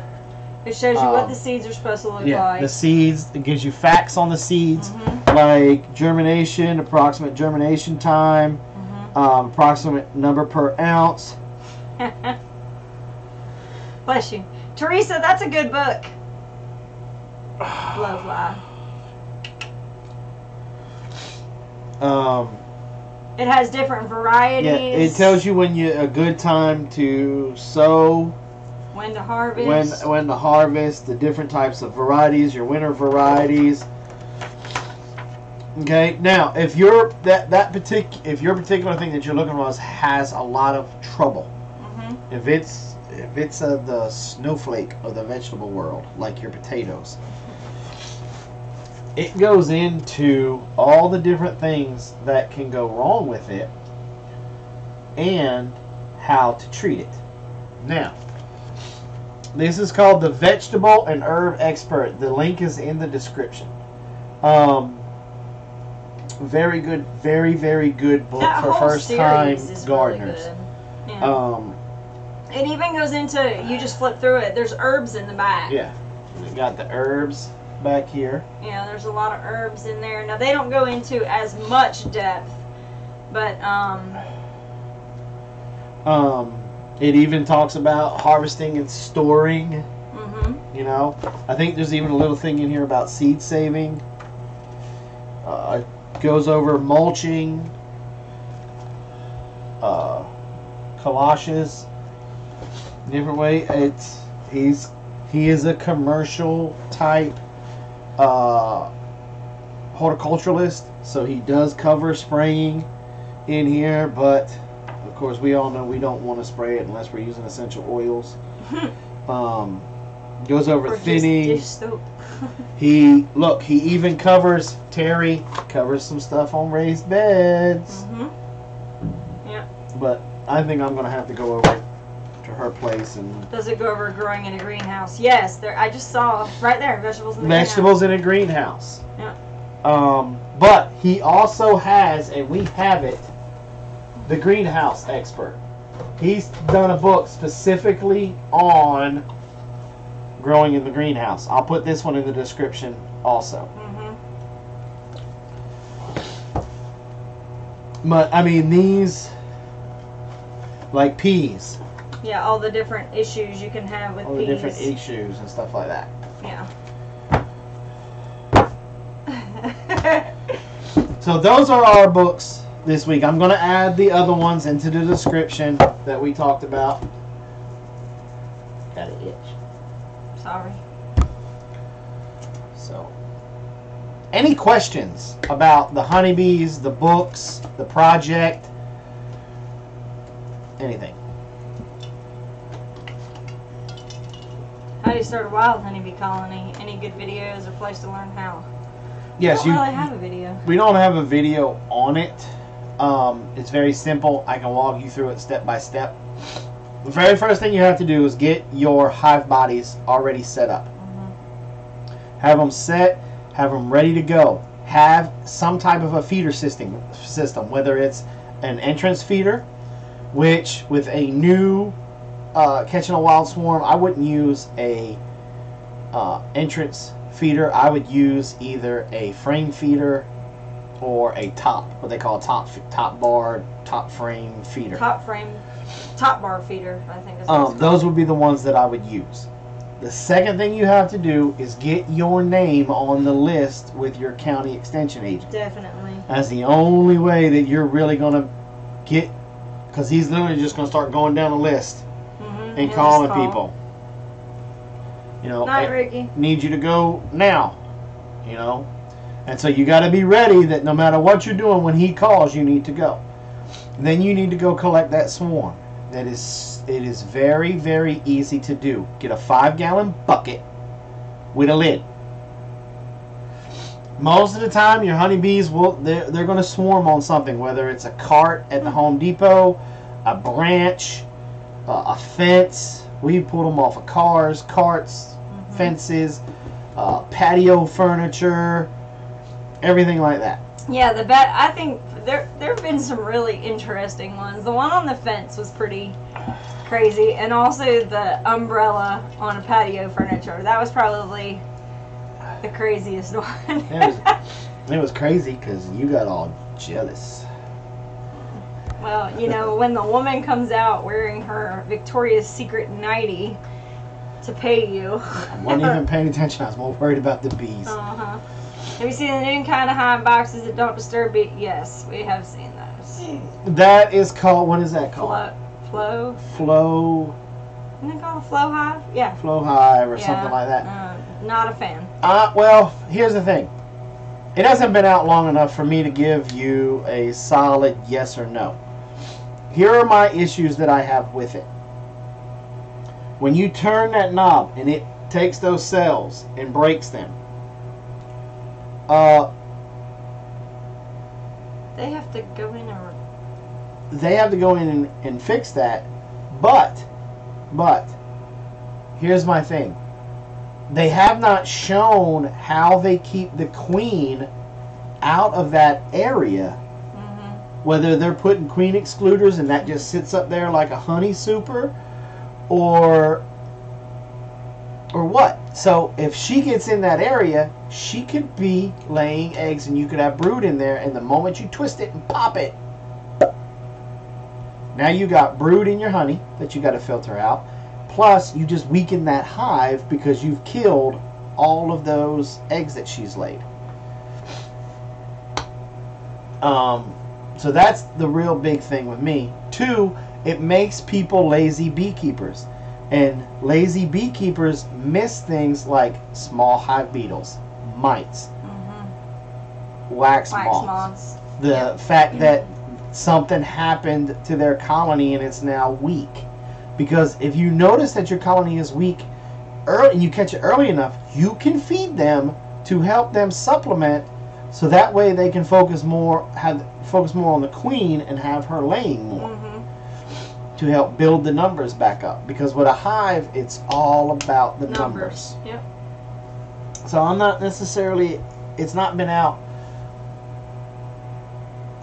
Speaker 1: It shows you what the seeds are supposed to look like.
Speaker 2: The seeds. It gives you facts on the seeds, like germination, approximate germination time, approximate number per ounce.
Speaker 1: Bless you. Teresa, that's a good book. Blowfly. It has different varieties.
Speaker 2: Yeah, it tells you when a good time to sow.
Speaker 1: When to harvest.
Speaker 2: When to harvest, the different types of varieties, your winter varieties. Okay, now if your particular thing that you're looking for has a lot of trouble, if it's the snowflake of the vegetable world, like your potatoes, it goes into all the different things that can go wrong with it and how to treat it. Now, this is called the Vegetable and Herb Expert. The link is in the description. Very good, very, very good book for first-time gardeners.
Speaker 1: Really good. Yeah. It even goes into, you just flip through it, there's herbs in the back.
Speaker 2: Yeah. We got the herbs back here.
Speaker 1: Yeah, there's a lot of herbs in there. Now, they don't go into as much depth, but
Speaker 2: it even talks about harvesting and storing. You know, I think there's even a little thing in here about seed saving. It goes over mulching, collages, different way. He is a commercial type horticulturalist, so he does cover spraying in here, but of course we all know we don't want to spray it unless we're using essential oils. Goes over
Speaker 1: or
Speaker 2: thinning.
Speaker 1: Just dish soap.
Speaker 2: He even covers some stuff on raised beds.
Speaker 1: Yeah.
Speaker 2: But I think I'm gonna have to go over to her place and.
Speaker 1: Does it go over growing in a greenhouse? Yes. There. I just saw right there vegetables in the
Speaker 2: vegetables in a greenhouse.
Speaker 1: Yeah.
Speaker 2: But he also has, and we have it, the Greenhouse Expert. He's done a book specifically on growing in the greenhouse. I'll put this one in the description also. But I mean, these, like peas.
Speaker 1: Yeah, all the different issues you can have with
Speaker 2: all
Speaker 1: peas.
Speaker 2: the different issues and stuff like that.
Speaker 1: Yeah.
Speaker 2: So those are our books this week. I'm going to add the other ones into the description that we talked about. Got an itch.
Speaker 1: Sorry.
Speaker 2: So, any questions about the honeybees, the books, the project, anything?
Speaker 1: How do you start a wild honeybee colony? Any good videos or place to learn how?
Speaker 2: Yes,
Speaker 1: We don't really have a video.
Speaker 2: We don't have a video on it. It's very simple. I can walk you through it step by step. The very first thing you have to do is get your hive bodies already set up. Have them set, have them ready to go. Have some type of a feeder system, whether it's an entrance feeder, which with a new catching a wild swarm, I wouldn't use a entrance feeder. I would use either a frame feeder or a top, what they call a top bar, top frame feeder.
Speaker 1: Top bar feeder, I think is what it's
Speaker 2: those
Speaker 1: called.
Speaker 2: would be the ones that I would use. The second thing you have to do is get your name on the list with your county extension agent.
Speaker 1: Definitely.
Speaker 2: That's the only way that you're really going to get, because he's literally just going to start going down the list and
Speaker 1: He'll
Speaker 2: calling
Speaker 1: just call.
Speaker 2: people. You know,
Speaker 1: Night, Ricky.
Speaker 2: need you to go now. You know, and so you got to be ready that no matter what you're doing, when he calls, you need to go. Then you need to go collect that swarm. It is very, very easy to do. Get a 5-gallon bucket with a lid. Most of the time, your honeybees they're going to swarm on something, whether it's a cart at the Home Depot, a branch, a fence. We pulled them off of cars, carts, fences, patio furniture, everything like that.
Speaker 1: Yeah, I think there have been some really interesting ones. The one on the fence was pretty crazy, and also the umbrella on a patio furniture. That was probably the craziest one.
Speaker 2: It was crazy because you got all jealous.
Speaker 1: Well, you know, when the woman comes out wearing her Victoria's Secret nightie to pay you.
Speaker 2: I wasn't even paying attention. I was more worried about the bees.
Speaker 1: Uh-huh. Have you seen the new kind of hive boxes that don't disturb bees? Yes, we have seen those.
Speaker 2: That is called, what is that called?
Speaker 1: Flow?
Speaker 2: Flow
Speaker 1: Isn't it called a flow hive? Yeah.
Speaker 2: Flow hive or
Speaker 1: Yeah,
Speaker 2: something like that.
Speaker 1: Not a fan.
Speaker 2: Well, here's the thing. It hasn't been out long enough for me to give you a solid yes or no. Here are my issues that I have with it. When you turn that knob and it takes those cells and breaks them,
Speaker 1: They have to go in
Speaker 2: and fix that. But here's my thing. They have not shown how they keep the queen out of that area. Whether they're putting queen excluders and that just sits up there like a honey super, or what. So if she gets in that area, she could be laying eggs and you could have brood in there, and the moment you twist it and pop it, now you got brood in your honey that you got to filter out. Plus you just weaken that hive because you've killed all of those eggs that she's laid. So that's the real big thing with me. 2, it makes people lazy beekeepers. And lazy beekeepers miss things like small hive beetles, mites, wax moths. The fact that something happened to their colony and it's now weak. Because if you notice that your colony is weak early, and you catch it early enough, you can feed them to help them supplement, so that way they can focus more on the queen and have her laying more. To help build the numbers back up. Because with a hive, it's all about the numbers.
Speaker 1: Yep.
Speaker 2: So I'm not necessarily, it's not been out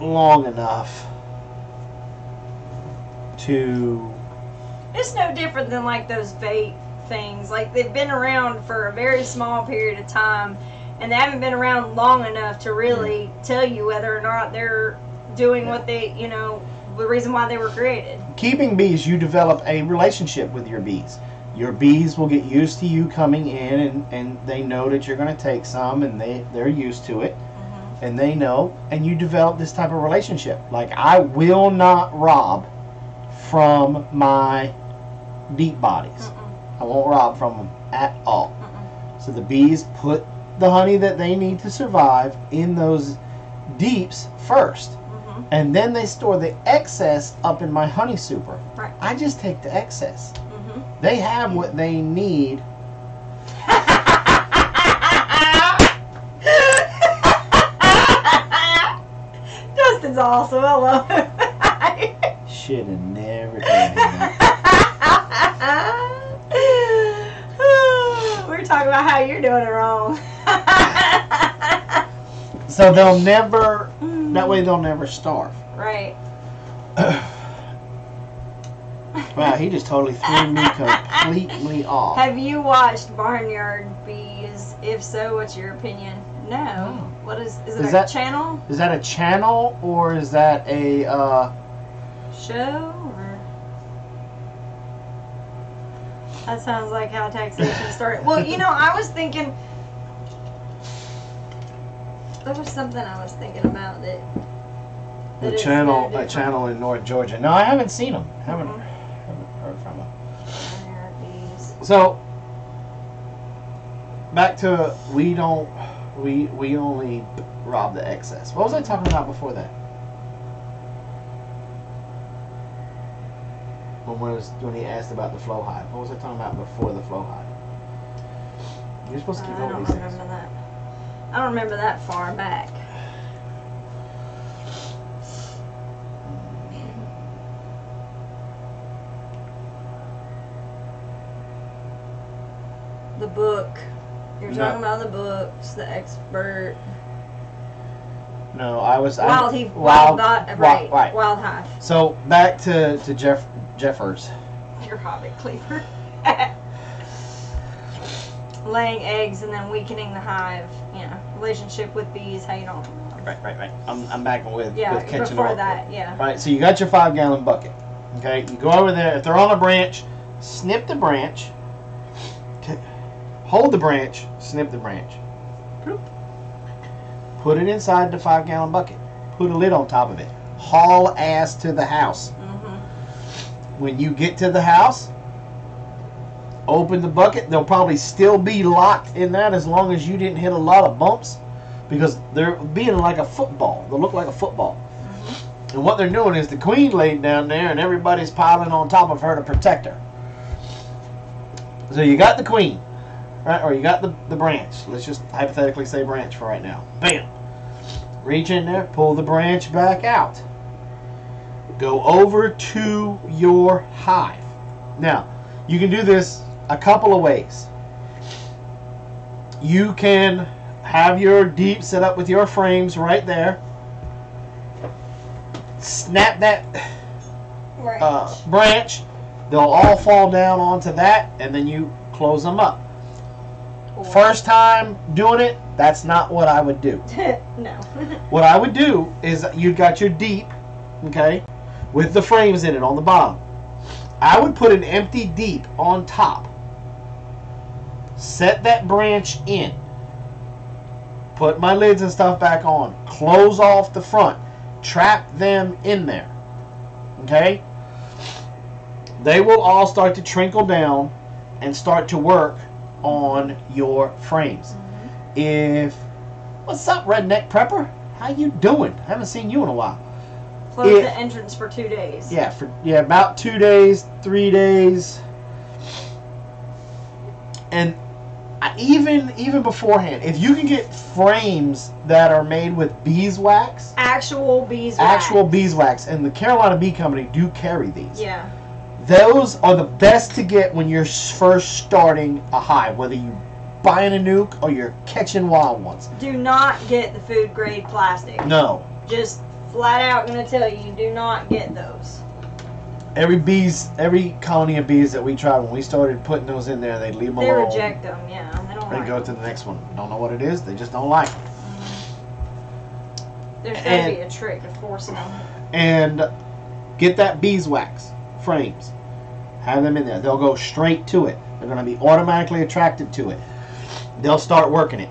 Speaker 2: long enough to...
Speaker 1: It's no different than like those bait things. Like they've been around for a very small period of time, and they haven't been around long enough to really tell you whether or not they're doing what they, you know, the reason why they were created.
Speaker 2: Keeping bees, you develop a relationship with your bees. Your bees will get used to you coming in, and they know that you're going to take some, and they're used to it. and they know, and you develop this type of relationship. Like, I will not rob from my deep bodies. I won't rob from them at all. So the bees put the honey that they need to survive in those deeps first. And then they store the excess up in my honey super.
Speaker 1: Right.
Speaker 2: I just take the excess. They have what they need.
Speaker 1: Justin's awesome. I love him.
Speaker 2: Should have never told him that.
Speaker 1: We're talking about how you're doing it wrong.
Speaker 2: So they'll never, that way they'll never starve.
Speaker 1: Right.
Speaker 2: Wow, he just totally threw me completely off.
Speaker 1: Have you watched Barnyard Bees? If so, what's your opinion? No. What is it a channel?
Speaker 2: Is that a channel or is that a
Speaker 1: show? Or that sounds like how taxation started. Well, you know, I was thinking there was something I was thinking about that
Speaker 2: a channel in North Georgia. No, I haven't seen them. Haven't heard from them.
Speaker 1: Barnyard Bees.
Speaker 2: So back to we only rob the excess. What was I talking about before that? When he asked about the flow hive. What was I talking about before the flow hive? You're supposed to keep all these things.
Speaker 1: I don't remember that far back. The book. You're talking about the books, the expert.
Speaker 2: No, I was
Speaker 1: Wild Hive.
Speaker 2: So back to Jeffers.
Speaker 1: Your hobbit cleaver. Laying eggs and then weakening the hive. You know, relationship with bees. How you don't.
Speaker 2: Right. I'm back with catching
Speaker 1: before
Speaker 2: on.
Speaker 1: that. Yeah.
Speaker 2: Right. So you got your 5-gallon bucket. Okay. You go over there. If they're on a branch, snip the branch. Hold the branch. Snip the branch. Put it inside the 5-gallon bucket. Put a lid on top of it. Haul ass to the house. When you get to the house, open the bucket. They'll probably still be locked in that as long as you didn't hit a lot of bumps, because they're being like a football. They'll look like a football. And what they're doing is the queen laid down there and everybody's piling on top of her to protect her. So you got the queen, right? Or you got the branch. Let's just hypothetically say branch for right now. Bam. Reach in there, pull the branch back out. Go over to your hive. Now, you can do this a couple of ways. You can have your deep set up with your frames right there. Snap that branch. They'll all fall down onto that, and then you close them up. First time doing it, that's not what I would do.
Speaker 1: No.
Speaker 2: What I would do is you got your deep, okay, with the frames in it on the bottom. I would put an empty deep on top. Set that branch in. Put my lids and stuff back on. Close off the front. Trap them in there. Okay? They will all start to trickle down and start to work on your frames. What's up, Redneck Prepper? How you doing? Haven't seen you in a while.
Speaker 1: Close the entrance for 2 days.
Speaker 2: Yeah, about 2 days, 3 days. And even beforehand, if you can get frames that are made with beeswax,
Speaker 1: actual beeswax,
Speaker 2: and the Carolina Bee Company do carry these.
Speaker 1: Yeah.
Speaker 2: Those are the best to get when you're first starting a hive, whether you buying a nuke or you're catching wild ones.
Speaker 1: Do not get the food grade plastic.
Speaker 2: No.
Speaker 1: Just flat out gonna tell you, do not get those.
Speaker 2: Every colony of bees that we tried, when we started putting those in there, they'd leave them alone.
Speaker 1: They reject them, yeah. They don't like
Speaker 2: go to the next one. Don't know what it is. They just don't like them.
Speaker 1: There's got to be a trick to forcing them.
Speaker 2: And get that beeswax frames. Have them in there. They'll go straight to it. They're going to be automatically attracted to it. They'll start working it.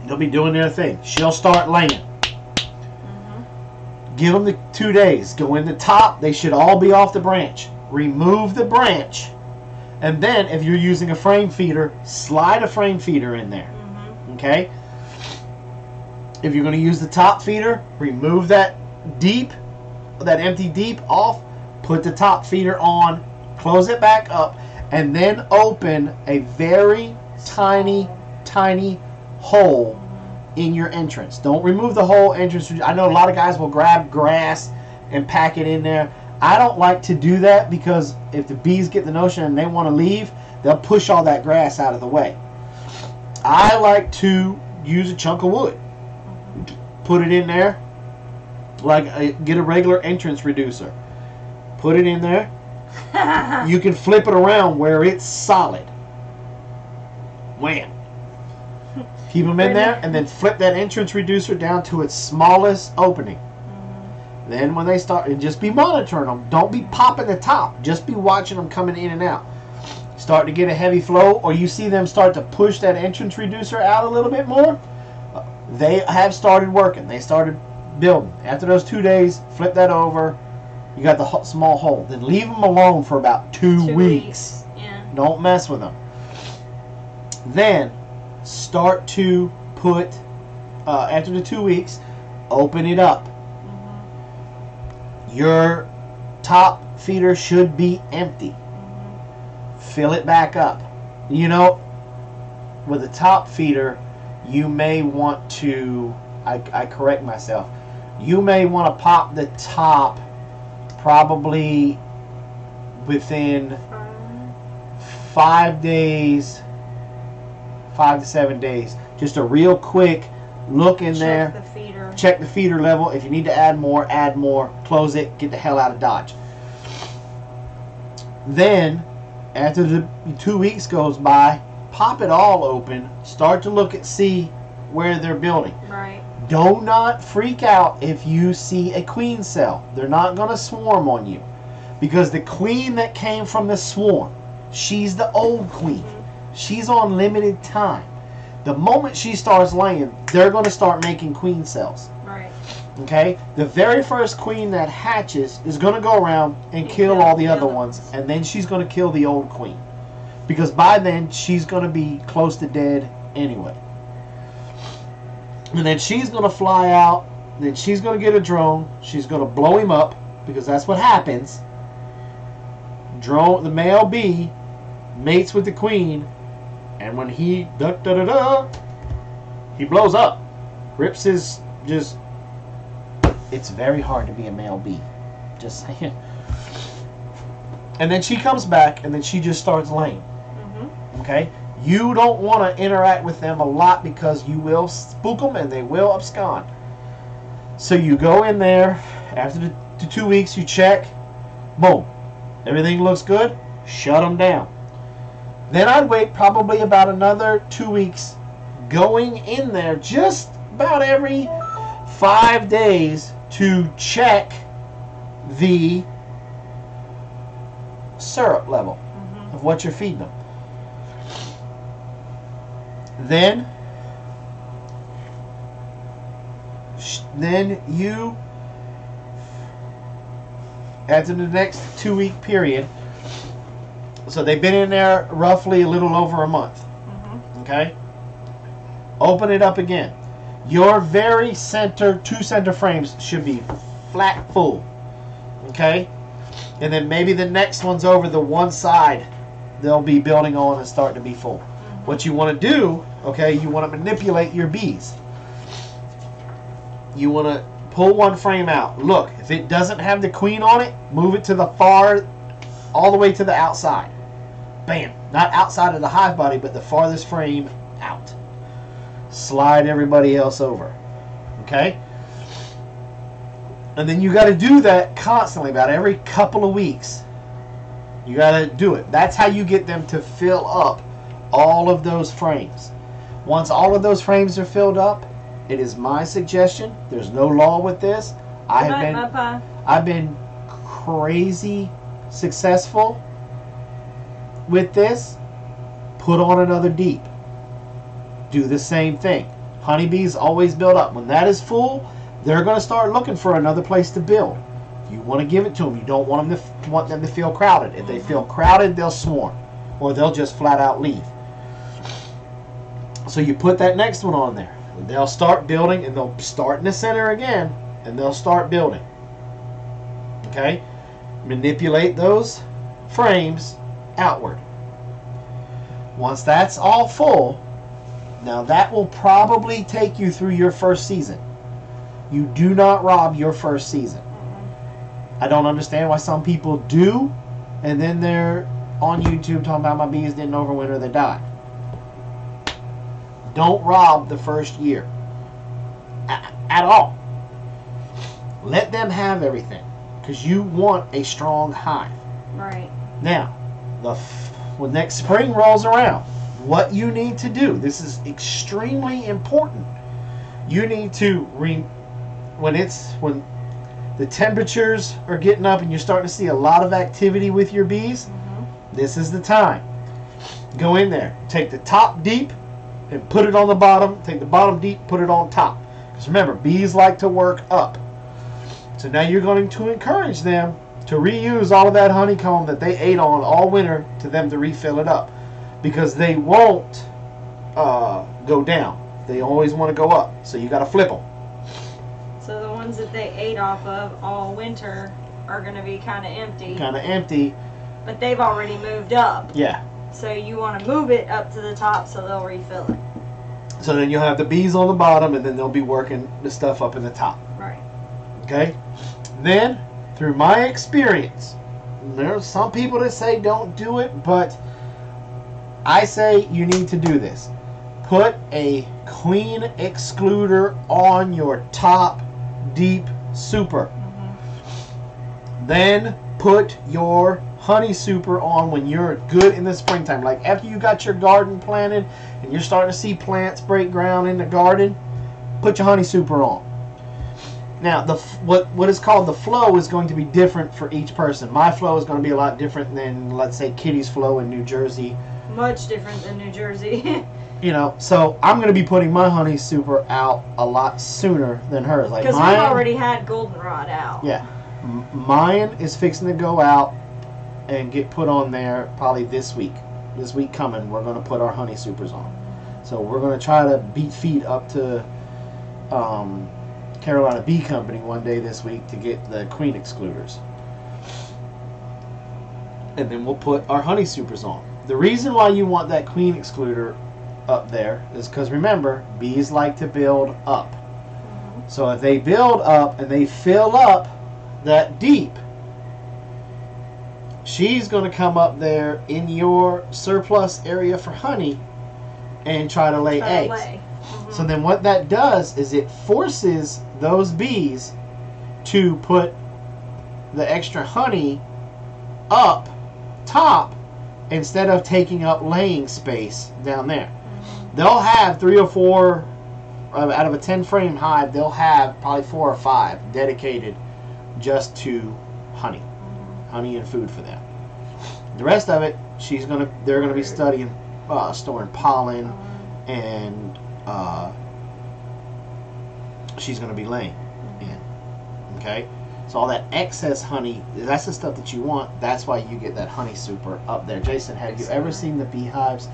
Speaker 2: They'll be doing their thing. She'll start laying.
Speaker 1: Mm-hmm.
Speaker 2: Give them the 2 days. Go in the top. They should all be off the branch. Remove the branch. And then, if you're using a frame feeder, slide a frame feeder in there.
Speaker 1: Mm-hmm.
Speaker 2: Okay? If you're going to use the top feeder, remove that deep, that empty deep off. Put the top feeder on. Close it back up. And then open a very tiny hole in your entrance. Don't remove the whole entrance. I know a lot of guys will grab grass and pack it in there. I don't like to do that because if the bees get the notion and they want to leave, they'll push all that grass out of the way. I like to use a chunk of wood. Put it in there, get a regular entrance reducer. Put it in there. You can flip it around where it's solid. Wham. Keep them in there and then flip that entrance reducer down to its smallest opening. Then when they start, and just be monitoring them. Don't be popping the top. Just be watching them coming in and out. Start to get a heavy flow, or you see them start to push that entrance reducer out a little bit more, they have started working. They started building. After those 2 days, flip that over. You got the small hole. Then leave them alone for about 2 weeks.
Speaker 1: Yeah.
Speaker 2: Don't mess with them. Then start to put, after the 2 weeks, open it up. Your top feeder should be empty. Fill it back up. You know, with a top feeder, you may want to, I correct myself, you may want to pop the top probably within 5 days, 5 to 7 days. Just a real quick look in there.
Speaker 1: Check the feeder.
Speaker 2: Check the feeder level. If you need to add more, add more. Close it. Get the hell out of Dodge. Then, after the 2 weeks goes by, pop it all open. Start to look at, see where they're building.
Speaker 1: Right.
Speaker 2: Do not freak out if you see a queen cell. They're not going to swarm on you. Because the queen that came from the swarm, she's the old queen. She's on limited time. The moment she starts laying, they're going to start making queen cells.
Speaker 1: Right.
Speaker 2: Okay? The very first queen that hatches is going to go around and kill all the other ones. And then she's going to kill the old queen. Because by then, she's going to be close to dead anyway. And then she's going to fly out. Then she's going to get a drone. She's going to blow him up. Because that's what happens. Drone, the male bee mates with the queen. And when he he blows up. Rips his it's very hard to be a male bee. Just saying. And then she comes back and then she just starts laying. Okay? You don't want to interact with them a lot because you will spook them and they will abscond. So you go in there after the 2 weeks, you check. Boom. Everything looks good. Shut them down. Then I'd wait probably about another 2 weeks, going in there just about every 5 days to check the syrup level of what you're feeding them. Then you, after the next 2 week period, so they've been in there roughly a little over a month. Okay? Open it up again. Your very center, 2 center frames should be flat full. Okay? And then maybe the next one's over the one side they'll be building on and start to be full. What you want to do, okay, you want to manipulate your bees. You want to pull one frame out. Look, if it doesn't have the queen on it, move it to the far, all the way to the outside. Bam. Not outside of the hive body, but the farthest frame out. Slide everybody else over. Okay? And then you got to do that constantly, about every couple of weeks. You got to do it. That's how you get them to fill up all of those frames. Once all of those frames are filled up, it is my suggestion. There's no law with this. I've been crazy successful with this. Put on another deep. Do the same thing. Honeybees always build up. When that is full, they're going to start looking for another place to build. You want to give it to them. You don't want them to feel crowded. If they feel crowded, they'll swarm, or they'll just flat out leave. So you put that next one on there. They'll start building, and they'll start in the center again, and they'll start building. Okay? Manipulate those frames outward. Once that's all full, now that will probably take you through your first season. You do not rob your first season. I don't understand why some people do, and then they're on YouTube talking about my bees didn't overwinter, they died. Don't rob the first year at all. Let them have everything, because you want a strong hive.
Speaker 1: Right.
Speaker 2: Now, when next spring rolls around, what you need to do, this is extremely important. You need to when the temperatures are getting up and you're starting to see a lot of activity with your bees, this is the time. Go in there, take the top deep and put it on the bottom, take the bottom deep, put it on top. Because remember, bees like to work up. So now you're going to encourage them to reuse all of that honeycomb that they ate on all winter to them to refill it up. Because they won't go down. They always want to go up. So you got to flip them.
Speaker 1: So the ones that they ate off of all winter are going to be kind of empty.
Speaker 2: Kind of empty.
Speaker 1: But they've already moved up.
Speaker 2: Yeah.
Speaker 1: So you want to move it up to the top so they'll refill it.
Speaker 2: So then you'll have the bees on the bottom, and then they'll be working the stuff up in the top.
Speaker 1: Right.
Speaker 2: Okay? Then, through my experience, there's some people that say don't do it, but I say you need to do this. Put a queen excluder on your top deep super. Then put your honey super on when you're good in the springtime. Like after you got your garden planted and you're starting to see plants break ground in the garden, put your honey super on. Now, what is called the flow is going to be different for each person. My flow is going to be a lot different than, let's say, Kitty's flow in New Jersey.
Speaker 1: Much different than New Jersey.
Speaker 2: You know, so I'm going to be putting my honey super out a lot sooner than hers. Like
Speaker 1: because we've already had goldenrod out.
Speaker 2: Yeah. Mine is fixing to go out and get put on there probably this week. This week coming, we're going to put our honey supers on. So we're going to try to beat feet up to Carolina Bee Company one day this week to get the queen excluders. And then we'll put our honey supers on. The reason why you want that queen excluder up there is because, remember, bees like to build up. So if they build up and they fill up that deep, she's going to come up there in your surplus area for honey and try to lay eggs. So then what that does is it forces those bees to put the extra honey up top instead of taking up laying space down there. They'll have 3 or 4 out of a 10 frame hive. They'll have probably 4 or 5 dedicated just to honey and food for them. The rest of it, they're gonna be studying, storing pollen, and she's gonna be laying in. Okay, so all that excess honey, that's the stuff that you want. That's why you get that honey super up there. Jason, have you ever seen the beehives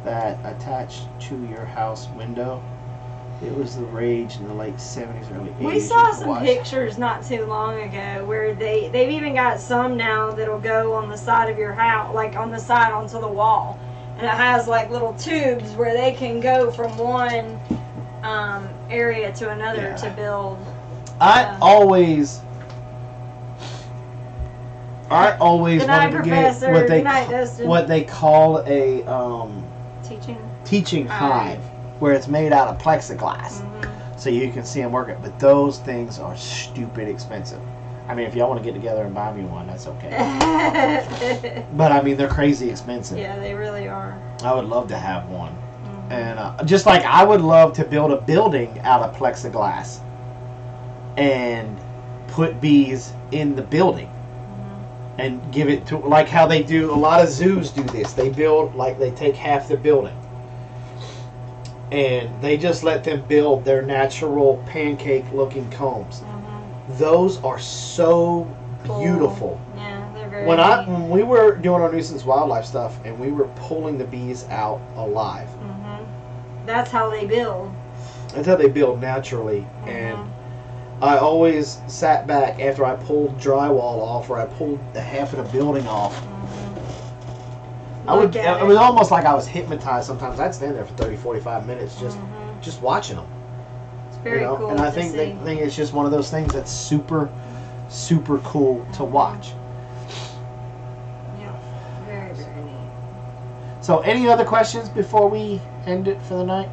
Speaker 2: that attached to your house window? It was the rage in the late 70s, early 80s.
Speaker 1: We saw some pictures not too long ago where they've even got some now that'll go on the side of your house, like on the side onto the wall. And it has like little tubes where they can go from one area to another to build.
Speaker 2: I always
Speaker 1: Good night,
Speaker 2: wanted to get
Speaker 1: Professor.
Speaker 2: what they call a teaching hive, where it's made out of plexiglass, so you can see them working. But those things are stupid expensive. I mean, if y'all want to get together and buy me one, that's okay. But I mean, they're crazy expensive.
Speaker 1: Yeah, they really are.
Speaker 2: I would love to have one. And just like I would love to build a building out of plexiglass and put bees in the building and give it to, like how they do, a lot of zoos do this. They build, like they take half the building and they just let them build their natural pancake-looking combs. Those are so beautiful.
Speaker 1: Yeah, they're very
Speaker 2: When we were doing our nuisance wildlife stuff, and we were pulling the bees out alive.
Speaker 1: That's how they build.
Speaker 2: That's how they build naturally, and I always sat back after I pulled drywall off, or I pulled the half of the building off. It was almost like I was hypnotized sometimes. I'd stand there for 30, 45 minutes just watching them.
Speaker 1: It's very cool.
Speaker 2: And I think it's just one of those things that's super, super cool to watch.
Speaker 1: Yeah, very, very neat.
Speaker 2: So, any other questions before we end it for the night?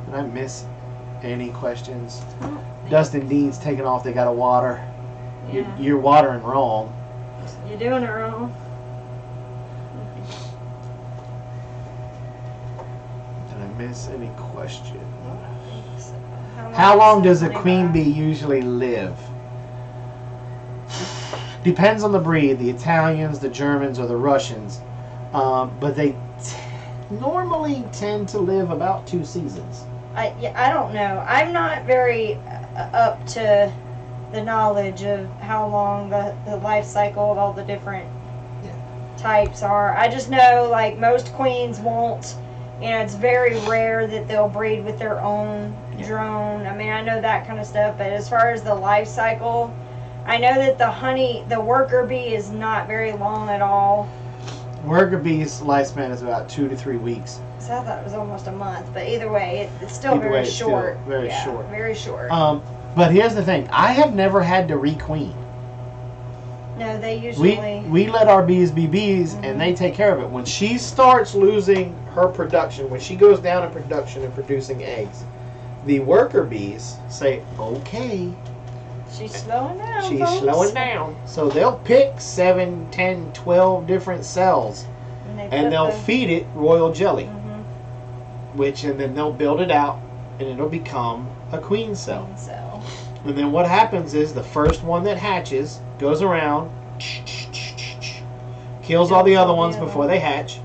Speaker 2: Did I miss any questions? Dustin Dean's taking off. They got to water.
Speaker 1: Yeah.
Speaker 2: You're watering wrong.
Speaker 1: You're doing it wrong.
Speaker 2: Did I miss any question?
Speaker 1: So,
Speaker 2: How long does a queen bee usually live? Depends on the breed. The Italians, the Germans, or the Russians. But they normally tend to live about 2 seasons.
Speaker 1: I don't know. I'm not very up to the knowledge of how long the life cycle of all the different types are. I just know, like, most queens won't, it's very rare that they'll breed with their own drone. I mean, I know that kind of stuff, but as far as the life cycle, I know that the worker bee is not very long at all.
Speaker 2: Worker bee's lifespan is about 2 to 3 weeks.
Speaker 1: So I thought it was almost a month, but either way, it's still very short.
Speaker 2: Very short.
Speaker 1: Very short.
Speaker 2: But here's the thing. I have never had to requeen.
Speaker 1: No, they usually...
Speaker 2: We let our bees be bees, and they take care of it. When she starts losing her production, when she goes down in production and producing eggs, the worker bees say, okay.
Speaker 1: She's slowing down,
Speaker 2: She's
Speaker 1: folks.
Speaker 2: slowing down. So they'll pick 7, 10, 12 different cells, and they'll feed it royal jelly. And then they'll build it out, and it'll become a queen cell. And then what happens is the first one that hatches goes around, kills all the other ones before they hatch.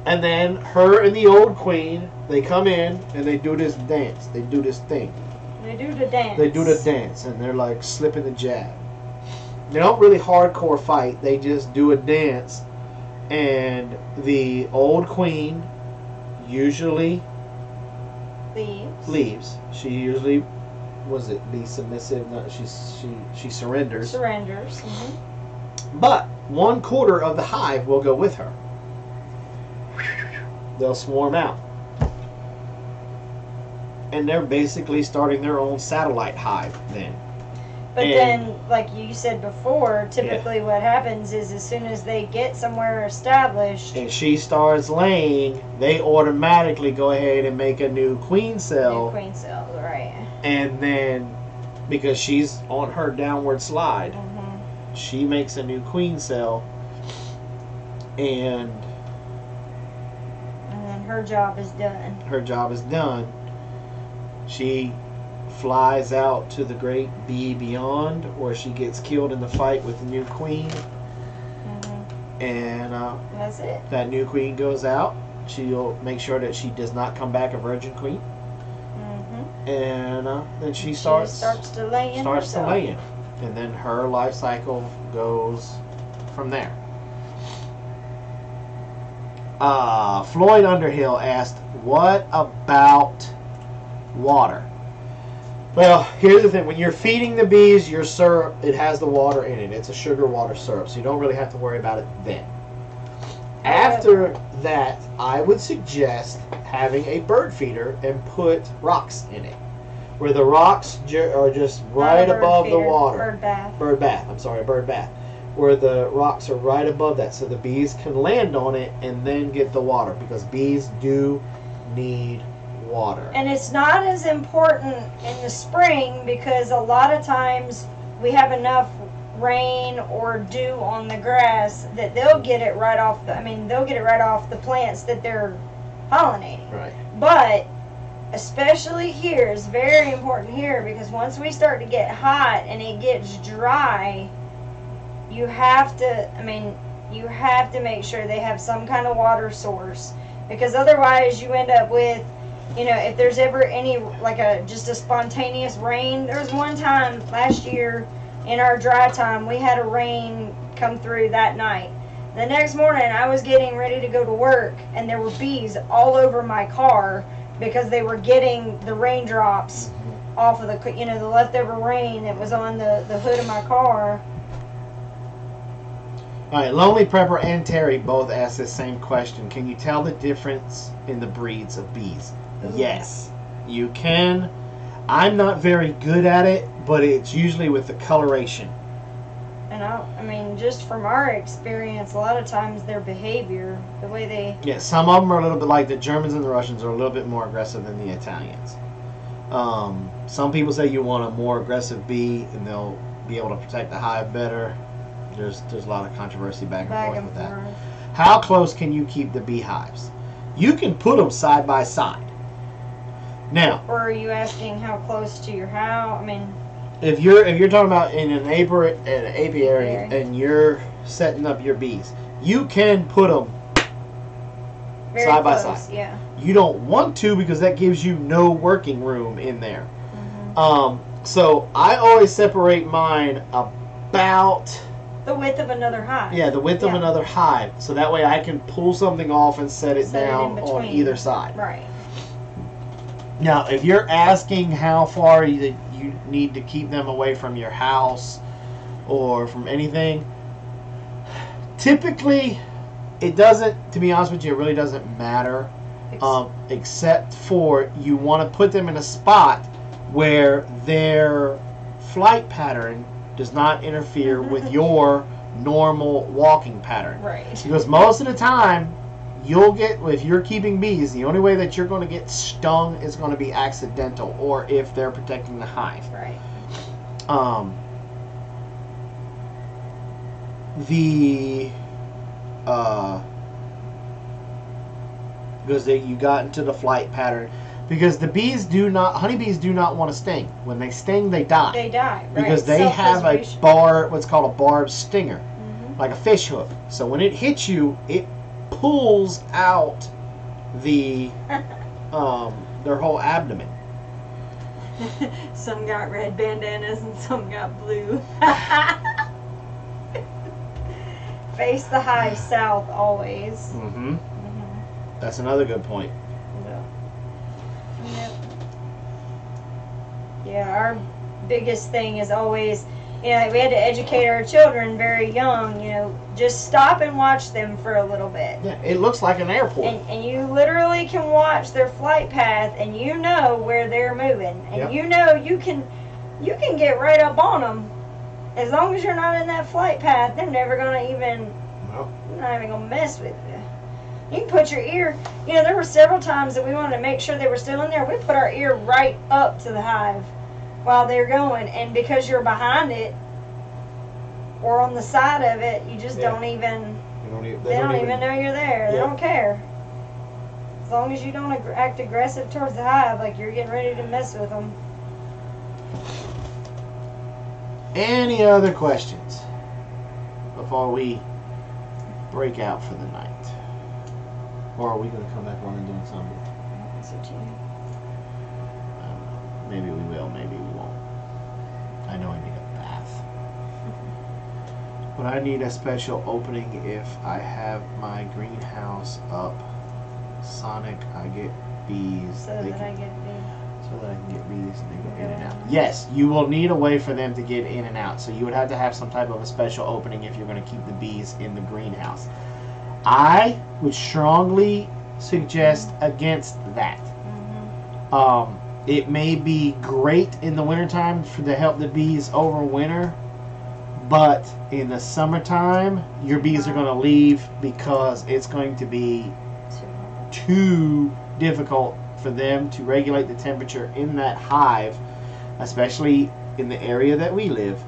Speaker 2: And then her and the old queen, they come in and they do this dance. They do this thing.
Speaker 1: They do the dance.
Speaker 2: They do the dance, and they're like slipping the jab. They don't really hardcore fight. They just do a dance. And the old queen usually leaves. She usually be submissive. No, she surrenders.
Speaker 1: Surrenders.
Speaker 2: But 1/4 of the hive will go with her. They'll swarm out, and they're basically starting their own satellite hive then.
Speaker 1: But then, like you said before, typically what happens is as soon as they get somewhere established
Speaker 2: and she starts laying, they automatically go ahead and make a new queen cell.
Speaker 1: New queen cell, right.
Speaker 2: And then, because she's on her downward slide, she makes a new queen cell, and
Speaker 1: then her job is done.
Speaker 2: Her job is done. She flies out to the great bee beyond, or she gets killed in the fight with the new queen. And
Speaker 1: that's it.
Speaker 2: That new queen goes out. She'll make sure that she does not come back a virgin queen. And then she starts
Speaker 1: to lay in.
Speaker 2: And then her life cycle goes from there. Floyd Underhill asked, what about water? Well, here's the thing. When you're feeding the bees your syrup, it has the water in it. It's a sugar water syrup, so you don't really have to worry about it then. After that, I would suggest having a bird feeder and put rocks in it, where the rocks are just right above the water.
Speaker 1: Bird bath.
Speaker 2: Bird bath. I'm sorry, bird bath. Where the rocks are right above that, so the bees can land on it and then get the water, because bees do need water.
Speaker 1: And it's not as important in the spring, because a lot of times we have enough rain or dew on the grass that they'll get it right off the plants that they're pollinating.
Speaker 2: Right.
Speaker 1: But especially here, it's very important here, because once we start to get hot and it gets dry, you have to, you have to make sure they have some kind of water source, because otherwise you end up with, you know, if there's ever any, like just a spontaneous rain. There was one time last year in our dry time, we had a rain come through that night. The next morning I was getting ready to go to work, and there were bees all over my car because they were getting the raindrops off of the, you know, the leftover rain that was on the hood of my car.
Speaker 2: All right, Lonely Prepper and Terry both asked the same question. Can you tell the difference in the breeds of bees?
Speaker 1: Ooh.
Speaker 2: Yes, you can. I'm not very good at it, but it's usually with the coloration.
Speaker 1: And I mean, just from our experience, a lot of times their behavior, the way they...
Speaker 2: Yeah, some of them are a little bit like the Germans and the Russians are a little bit more aggressive than the Italians. Some people say you want a more aggressive bee and they'll be able to protect the hive better. There's a lot of controversy back and forth with that. How close can you keep the beehives? You can put them side by side. Now,
Speaker 1: or are you asking how close to your house? I mean,
Speaker 2: if you're talking about in an apiary and you're setting up your bees, you can put them
Speaker 1: very
Speaker 2: side
Speaker 1: close,
Speaker 2: by side.
Speaker 1: Yeah.
Speaker 2: You don't want to because that gives you no working room in there. So I always separate mine about
Speaker 1: the width of another hive.
Speaker 2: Yeah, the width of another hive. So that way I can pull something off and set it down on either side.
Speaker 1: Right.
Speaker 2: Now, if you're asking how far you need to keep them away from your house or from anything, typically it doesn't, to be honest with you, it really doesn't matter. Except for you want to put them in a spot where their flight pattern does not interfere with your normal walking pattern.
Speaker 1: Right.
Speaker 2: Because most of the time, you'll get, if you're keeping bees, the only way that you're going to get stung is going to be accidental, or if they're protecting the hive.
Speaker 1: Right.
Speaker 2: Because you got into the flight pattern. Because the bees honeybees do not want to sting. When they sting, they die.
Speaker 1: They die, right.
Speaker 2: Because they have what's called a barbed stinger, like a fish hook. So when it hits you, it pulls out their whole abdomen.
Speaker 1: Some got red bandanas and some got blue. Face the hive south always.
Speaker 2: That's another good point.
Speaker 1: Yep. Yeah, our biggest thing is always, you know, we had to educate our children very young, you know, just stop and watch them for a little bit.
Speaker 2: Yeah, it looks like an airport.
Speaker 1: And you literally can watch their flight path, and you know where they're moving. And you know you can get right up on them. As long as you're not in that flight path, they're never going to even, not even going to mess with you. You can put your ear, you know, there were several times that we wanted to make sure they were still in there. We put our ear right up to the hive while they're going. And because you're behind it or on the side of it, you just don't even, they don't even know you're there. They don't care. As long as you don't act aggressive towards the hive, like you're getting ready to mess with them.
Speaker 2: Any other questions before we break out for the night? Or are we going to come back on and do something?
Speaker 1: That's what you
Speaker 2: I don't know. Maybe we will, maybe we won't. I know I need a bath. But I need a special opening if I have my greenhouse up. Sonic, I get bees.
Speaker 1: So that I get bees.
Speaker 2: So that I can get bees and they go in and out. Yes, you will need a way for them to get in and out. So you would have to have some type of a special opening if you're going to keep the bees in the greenhouse. I would strongly suggest against that. It may be great in the wintertime to help the bees overwinter, but in the summertime, your bees are going to leave because it's going to be too difficult for them to regulate the temperature in that hive, especially in the area that we live,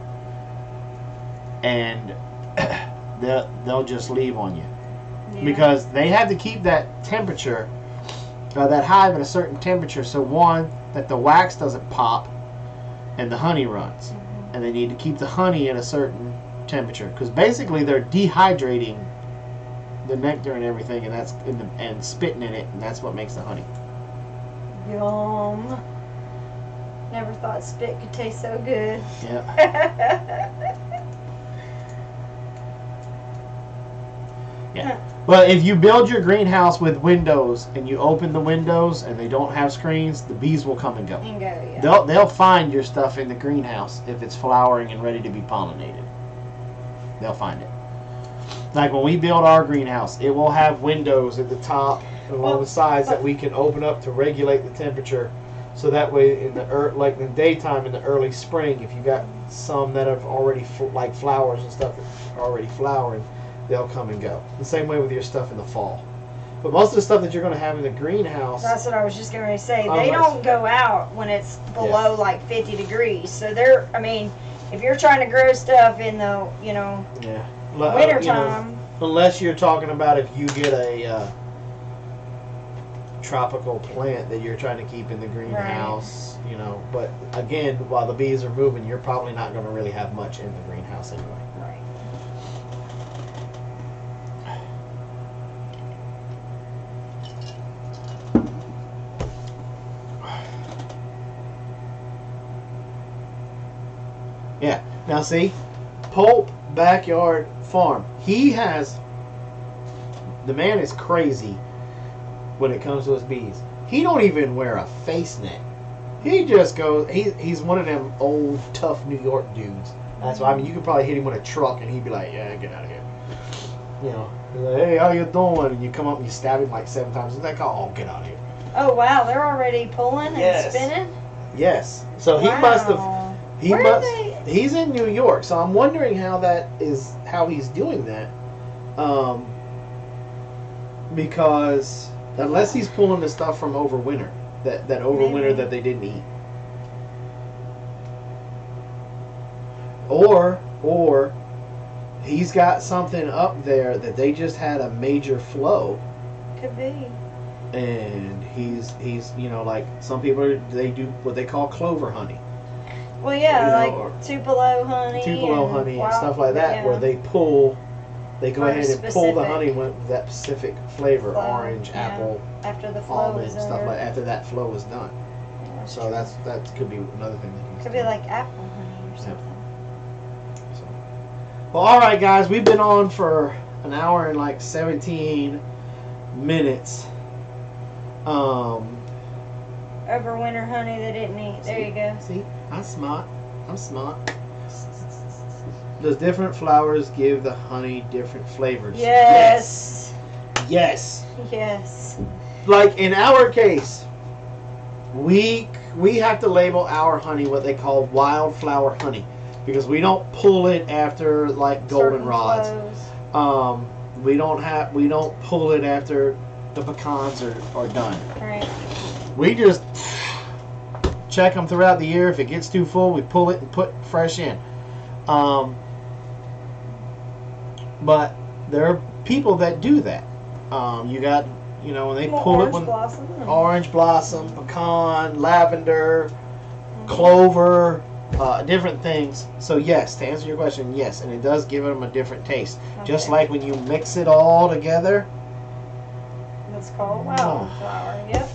Speaker 2: and they'll just leave on you. Because they have to keep that temperature, that hive at a certain temperature, so one, that the wax doesn't pop and the honey runs. And they need to keep the honey at a certain temperature, because basically they're dehydrating the nectar and everything, and that's and spitting in it, and that's what makes the honey.
Speaker 1: Yum. Never thought spit could taste so good.
Speaker 2: Yeah. Yeah. Well, if you build your greenhouse with windows and you open the windows and they don't have screens, the bees will come and go.
Speaker 1: And go, yeah.
Speaker 2: They'll find your stuff in the greenhouse if it's flowering and ready to be pollinated. They'll find it. Like when we build our greenhouse, it will have windows at the top and along the sides that we can open up to regulate the temperature. So that way, in the like in the daytime in the early spring, if you got some that have already like flowers and stuff that are already flowering, they'll come and go. The same way with your stuff in the fall. But most of the stuff that you're going to have in the greenhouse...
Speaker 1: That's what I was just going to say. They don't go out when it's below like 50 degrees. So they're, I mean, if you're trying to grow stuff in the, you know, wintertime...
Speaker 2: unless you're talking about if you get a tropical plant that you're trying to keep in the greenhouse, you know. But again, while the bees are moving, you're probably not going to really have much in the greenhouse anyway.
Speaker 1: Right.
Speaker 2: Yeah. Now see, Pulp Backyard Farm. He has... The man is crazy when it comes to his bees. He don't even wear a face net. He just goes... He's one of them old, tough New York dudes. That's why, I mean, you could probably hit him with a truck and he'd be like, yeah, get out of here. You know, he's like, hey, how you doing? And you come up and you stab him like 7 times. He's like, oh, get out of here.
Speaker 1: Oh, wow. They're already pulling and spinning?
Speaker 2: Yes. So he must have... He's in New York, so I'm wondering how he's doing that. Because unless he's pulling the stuff from overwinter, that overwinter that they didn't eat, or he's got something up there that they just had a major flow.
Speaker 1: Could be.
Speaker 2: And he's you know, like some people they do what they call clover honey.
Speaker 1: Well, yeah, you know, like Tupelo honey.
Speaker 2: Tupelo honey and stuff like that, where they go ahead and pull the honey with that specific flavor, orange, apple,
Speaker 1: after the flow
Speaker 2: almond, stuff like after that flow is done. Yeah, so that could be another thing.
Speaker 1: Could be like apple honey or something.
Speaker 2: So, well, all right, guys, we've been on for an hour and like 17 minutes.
Speaker 1: Overwinter honey they didn't eat. There you go.
Speaker 2: See, I'm smart. Does different flowers give the honey different flavors?
Speaker 1: Yes.
Speaker 2: Yes.
Speaker 1: Yes.
Speaker 2: Like in our case, we have to label our honey what they call wildflower honey because we don't pull it after like goldenrods. We don't pull it after the pecans are done.
Speaker 1: Right.
Speaker 2: We just check them throughout the year. If it gets too full, we pull it and put fresh in. But there are people that do that. You got, you know, when they pull it when orange blossom, pecan, lavender, clover, different things. So yes, to answer your question, yes, and it does give them a different taste. Okay. Just like when you mix it all together.
Speaker 1: It's called wildflower. Yep.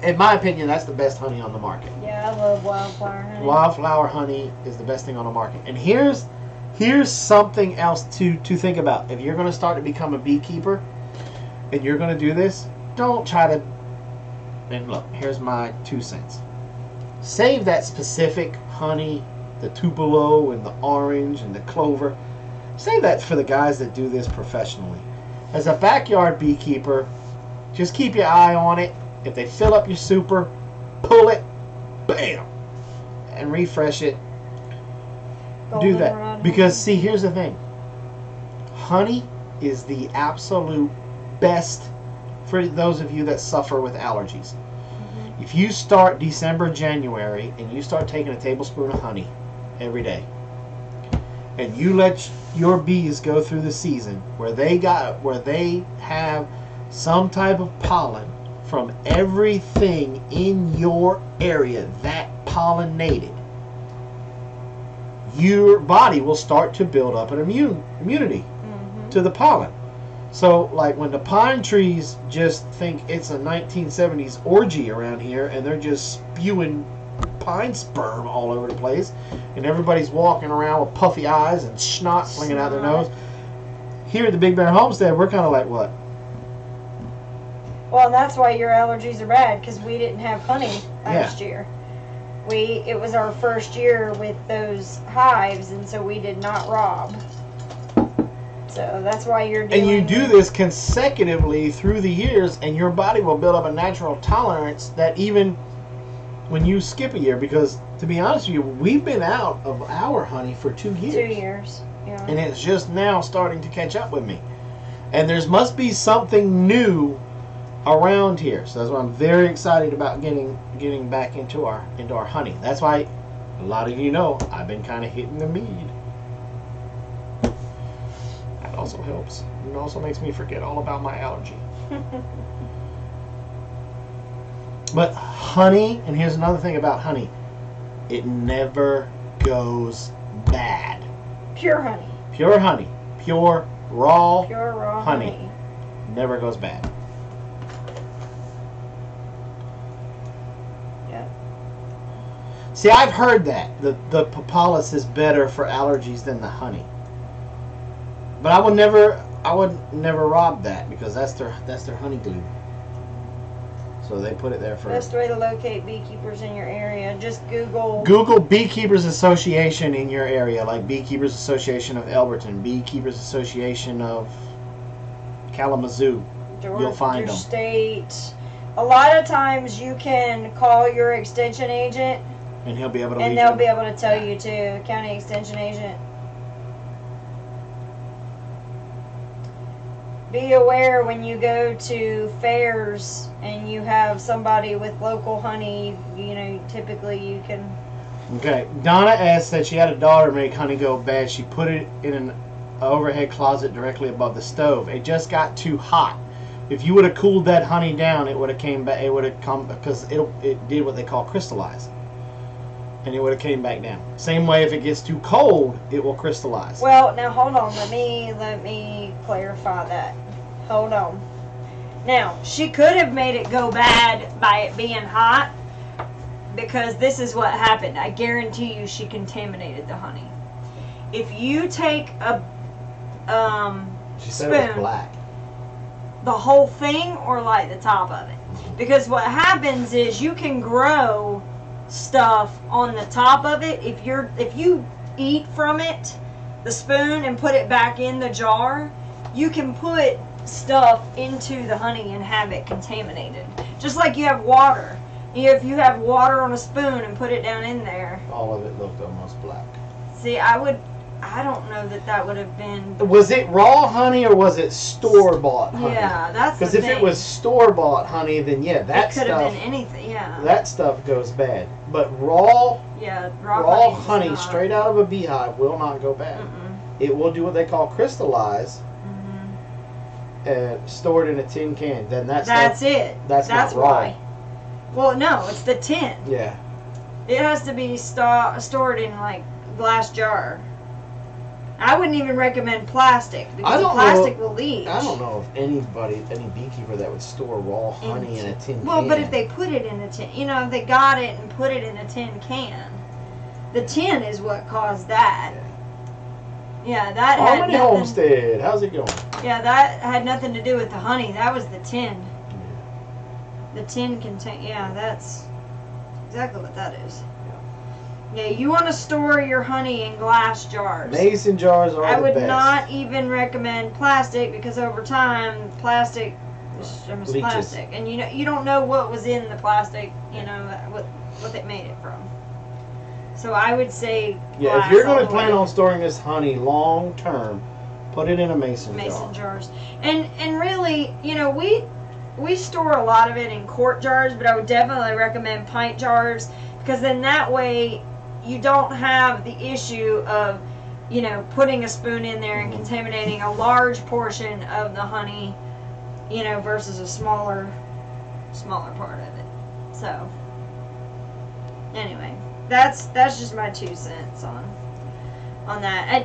Speaker 2: In my opinion, that's the best honey on the market.
Speaker 1: Yeah, I love wildflower honey.
Speaker 2: Wildflower honey is the best thing on the market. And here's something else to think about. If you're going to start to become a beekeeper and you're going to do this, don't try to... And look, here's my 2 cents. Save that specific honey, the Tupelo and the orange and the clover. Save that for the guys that do this professionally. As a backyard beekeeper, just keep your eye on it. If they fill up your super, pull it, bam, and refresh it. Do that. Because, see, here's the thing. Honey is the absolute best for those of you that suffer with allergies. Mm-hmm. If you start December, January, and you start taking a tablespoon of honey every day, and you let your bees go through the season where they have some type of pollen from everything in your area that pollinated, your body will start to build up an immunity to the pollen. So, like, when the pine trees just think it's a 1970s orgy around here, and they're just spewing pine sperm all over the place, and everybody's walking around with puffy eyes and snot flinging out their nose. Here at the Big Bear Homestead, we're kind of like, what?
Speaker 1: Well, that's why your allergies are bad, because we didn't have honey last year. It was our first year with those hives, and so we did not rob. So that's why you're doing.
Speaker 2: And you do this consecutively through the years, and your body will build up a natural tolerance that even when you skip a year, because to be honest with you, we've been out of our honey for 2 years.
Speaker 1: 2 years, yeah.
Speaker 2: And it's just now starting to catch up with me. And there must be something new around here. So that's why I'm very excited about getting back into our honey. That's why a lot of you know I've been kind of hitting the mead. That also helps. It also makes me forget all about my allergy. But honey, and here's another thing about honey, it never goes bad.
Speaker 1: Pure honey.
Speaker 2: Pure honey. Pure raw
Speaker 1: honey.
Speaker 2: Never goes bad.
Speaker 1: Yeah.
Speaker 2: See, I've heard that the propolis is better for allergies than the honey. But I would never rob that, because that's their honey glue. So they put it there for.
Speaker 1: Best way to locate beekeepers in your area, just Google
Speaker 2: Beekeepers Association in your area, like Beekeepers Association of Elberton, Beekeepers Association of Kalamazoo. You'll find them.
Speaker 1: State. A lot of times you can call your extension agent,
Speaker 2: and he'll be able to.
Speaker 1: And they'll be able to tell you too, county extension agent. Be aware when you go to fairs and you have somebody with local honey, you know, typically you can.
Speaker 2: Okay, Donna asked that she had a daughter make honey go bad. She put it in an overhead closet directly above the stove. It just got too hot. If you would have cooled that honey down, it would have came back. It would have come, because it did what they call crystallize, and it would have came back down. Same way, if it gets too cold, it will crystallize.
Speaker 1: Well, now hold on. Let me clarify that. Hold on. Now, she could have made it go bad by it being hot, because this is what happened. I guarantee you she contaminated the honey. If you take a
Speaker 2: she said it was black.
Speaker 1: The whole thing or like the top of it. Because what happens is you can grow stuff on the top of it. If you eat from it, the spoon, and put it back in the jar, you can put stuff into the honey and have it contaminated. Just like you have water. If you have water on a spoon and put it down in there.
Speaker 2: All of it looked almost black.
Speaker 1: See, I don't know that would have been.
Speaker 2: Was it raw honey or was it store-bought honey?
Speaker 1: Yeah, that's the thing.
Speaker 2: Because if it was store-bought honey, then yeah, that
Speaker 1: could have been anything. Yeah.
Speaker 2: That stuff goes bad. But raw honey straight out of a beehive will not go bad. It will do what they call crystallize. And stored in a tin can. Then that's
Speaker 1: it.
Speaker 2: That's not raw.
Speaker 1: Why. Well, no, it's the tin.
Speaker 2: Yeah.
Speaker 1: It has to be stored in like glass jar. I wouldn't even recommend plastic, because plastic will leach.
Speaker 2: I don't know if any beekeeper that would store raw honey in a tin can.
Speaker 1: Well, but if they put it in a tin, if they got it and put it in a tin can, the tin is what caused that. Yeah, that had
Speaker 2: nothing. Homestead, how's it going?
Speaker 1: Yeah, that had nothing to do with the honey. That was the tin. The tin contain. Yeah, that's exactly what that is. Yeah, you want to store your honey in glass jars.
Speaker 2: Mason jars are the best.
Speaker 1: I would not even recommend plastic, because over time, plastic is plastic, and you don't know what was in the plastic. What they made it from. So I would say.
Speaker 2: Yeah, if you're going to plan on storing this honey long term, put it in a mason
Speaker 1: jars. And really, we store a lot of it in quart jars, but I would definitely recommend pint jars, because then that way you don't have the issue of, putting a spoon in there and contaminating a large portion of the honey, versus a smaller part of it. So, anyway, that's just my 2 cents on that.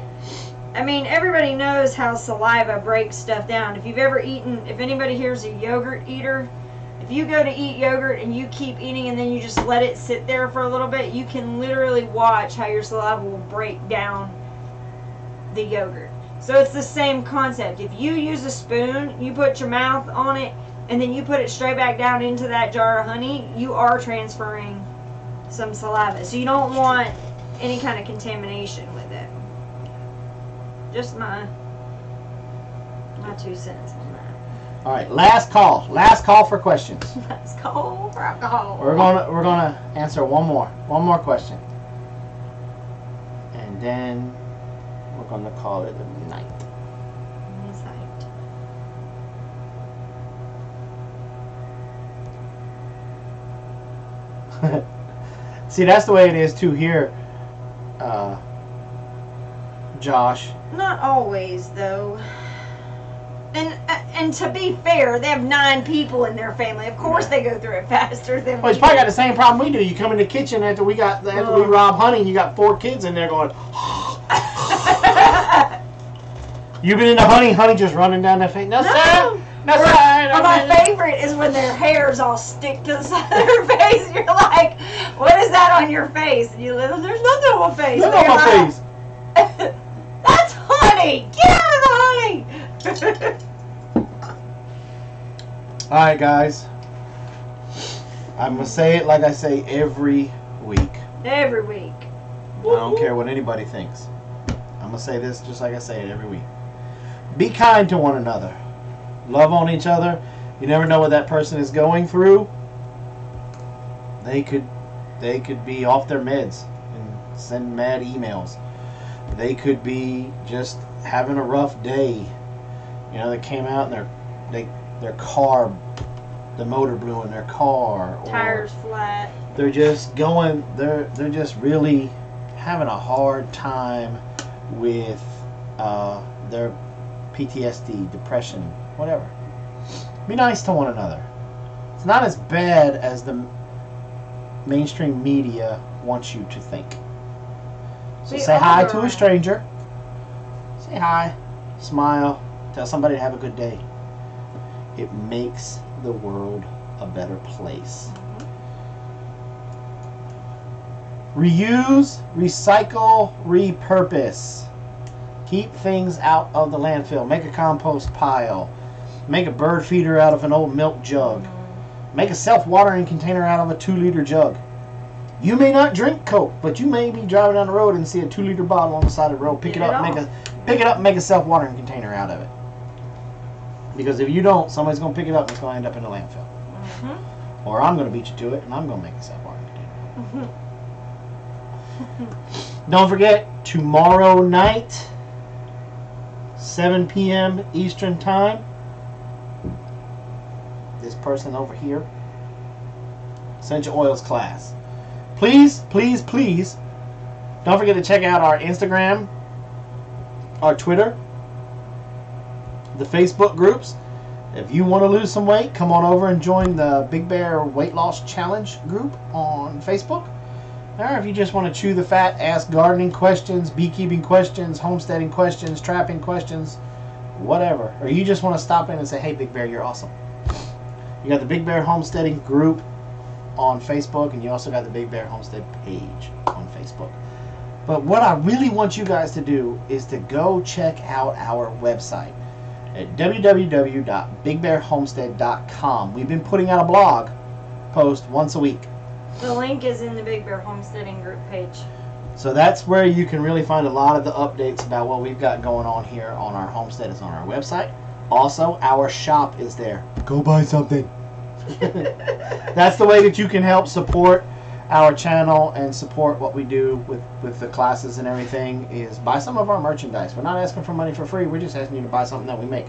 Speaker 1: I mean, everybody knows how saliva breaks stuff down. If you've ever eaten, if anybody here's a yogurt eater, if you go to eat yogurt and you keep eating and then you just let it sit there for a little bit, you can literally watch how your saliva will break down the yogurt. So it's the same concept. If you use a spoon, you put your mouth on it, and then you put it straight back down into that jar of honey, you are transferring some saliva. So you don't want any kind of contamination with it. Just my 2 cents on that.
Speaker 2: All right, last call for questions.
Speaker 1: Let's go for alcohol.
Speaker 2: We're gonna answer one more question, and then we're gonna call it a night. See, that's the way it is too here, Josh.
Speaker 1: Not always, though. And to be fair, they have 9 people in their family. Of course, they go through it faster than.
Speaker 2: Well, you probably got the same problem we do. You come in the kitchen after we rob honey, and you got 4 kids in there going. You've been in the honey just running down that face. No, sir. No, sir.
Speaker 1: Well, my favorite is when their hairs all stick to the side of their face. And you're like, what is that on your face? And you live, there's nothing on my face.
Speaker 2: Nothing on my face.
Speaker 1: That's honey. Get out of the honey.
Speaker 2: All right, guys. I'm going to say it like I say every week.
Speaker 1: Every week.
Speaker 2: I don't care what anybody thinks. I'm going to say this just like I say it every week. Be kind to one another. Love on each other. You never know what that person is going through. They could be off their meds and send mad emails. They could be just having a rough day. You know, they came out and their car, the motor blew in their car, or
Speaker 1: tires flat.
Speaker 2: They're just going. They're just really having a hard time with their PTSD, depression, whatever. Be nice to one another. It's not as bad as the mainstream media wants you to think. So say hi to a stranger. Say hi, smile, tell somebody to have a good day. It makes the world a better place. Reuse, recycle, repurpose. Keep things out of the landfill. Make a compost pile. Make a bird feeder out of an old milk jug. Make a self-watering container out of a 2-liter jug. You may not drink Coke, but you may be driving down the road and see a 2-liter bottle on the side of the road. Pick it up and make a self-watering container out of it. Because if you don't, somebody's going to pick it up and it's going to end up in the landfill. Mm-hmm. Or I'm going to beat you to it and I'm going to make a self-watering container. Mm-hmm. Don't forget, tomorrow night, 7 p.m. Eastern Time, this person over here, Essential Oils class. Please, please, please, don't forget to check out our Instagram, our Twitter, the Facebook groups. If you want to lose some weight, come on over and join the Big Bear Weight Loss Challenge group on Facebook. Or if you just want to chew the fat, ask gardening questions, beekeeping questions, homesteading questions, trapping questions, whatever. Or you just want to stop in and say, hey, Big Bear, you're awesome. You got the Big Bear Homesteading group on Facebook, and you also got the Big Bear Homestead page on Facebook. But what I really want you guys to do is to go check out our website at www.bigbearhomestead.com. We've been putting out a blog post once a week.
Speaker 1: The link is in the Big Bear Homesteading group page.
Speaker 2: So that's where you can really find a lot of the updates about what we've got going on here on our homestead. Is on our website. Also, our shop is there. Go buy something. That's the way that you can help support our channel and support what we do with the classes and everything, is buy some of our merchandise. We're not asking for money for free. We're just asking you to buy something that we make.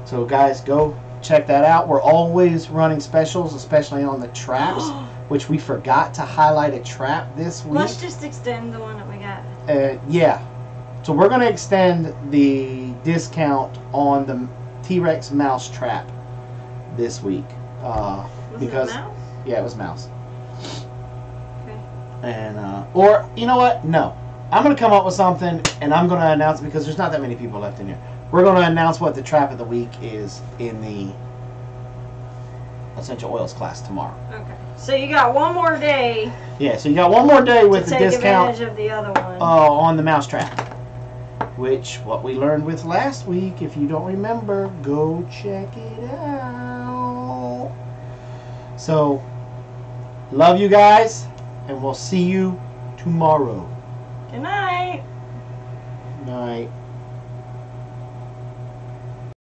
Speaker 2: So guys, go check that out. We're always running specials, especially on the traps, which we forgot to highlight a trap this week.
Speaker 1: Let's just extend the one that we got.
Speaker 2: Yeah. So we're going to extend the discount on the T-Rex mouse trap this week. Because
Speaker 1: it a mouse?
Speaker 2: Yeah, it was mouse.
Speaker 1: Okay.
Speaker 2: And or you know what? No, I'm going to come up with something, and I'm going to announce, because there's not that many people left in here. We're going to announce what the trap of the week is in the essential oils class tomorrow.
Speaker 1: Okay. So you got one more day.
Speaker 2: Yeah, so you got one more day with
Speaker 1: to
Speaker 2: the
Speaker 1: take
Speaker 2: discount
Speaker 1: advantage of the other one.
Speaker 2: on the mousetrap. Which, what we learned with last week, if you don't remember, go check it out. So, love you guys, and we'll see you tomorrow.
Speaker 1: Good night.
Speaker 2: Night.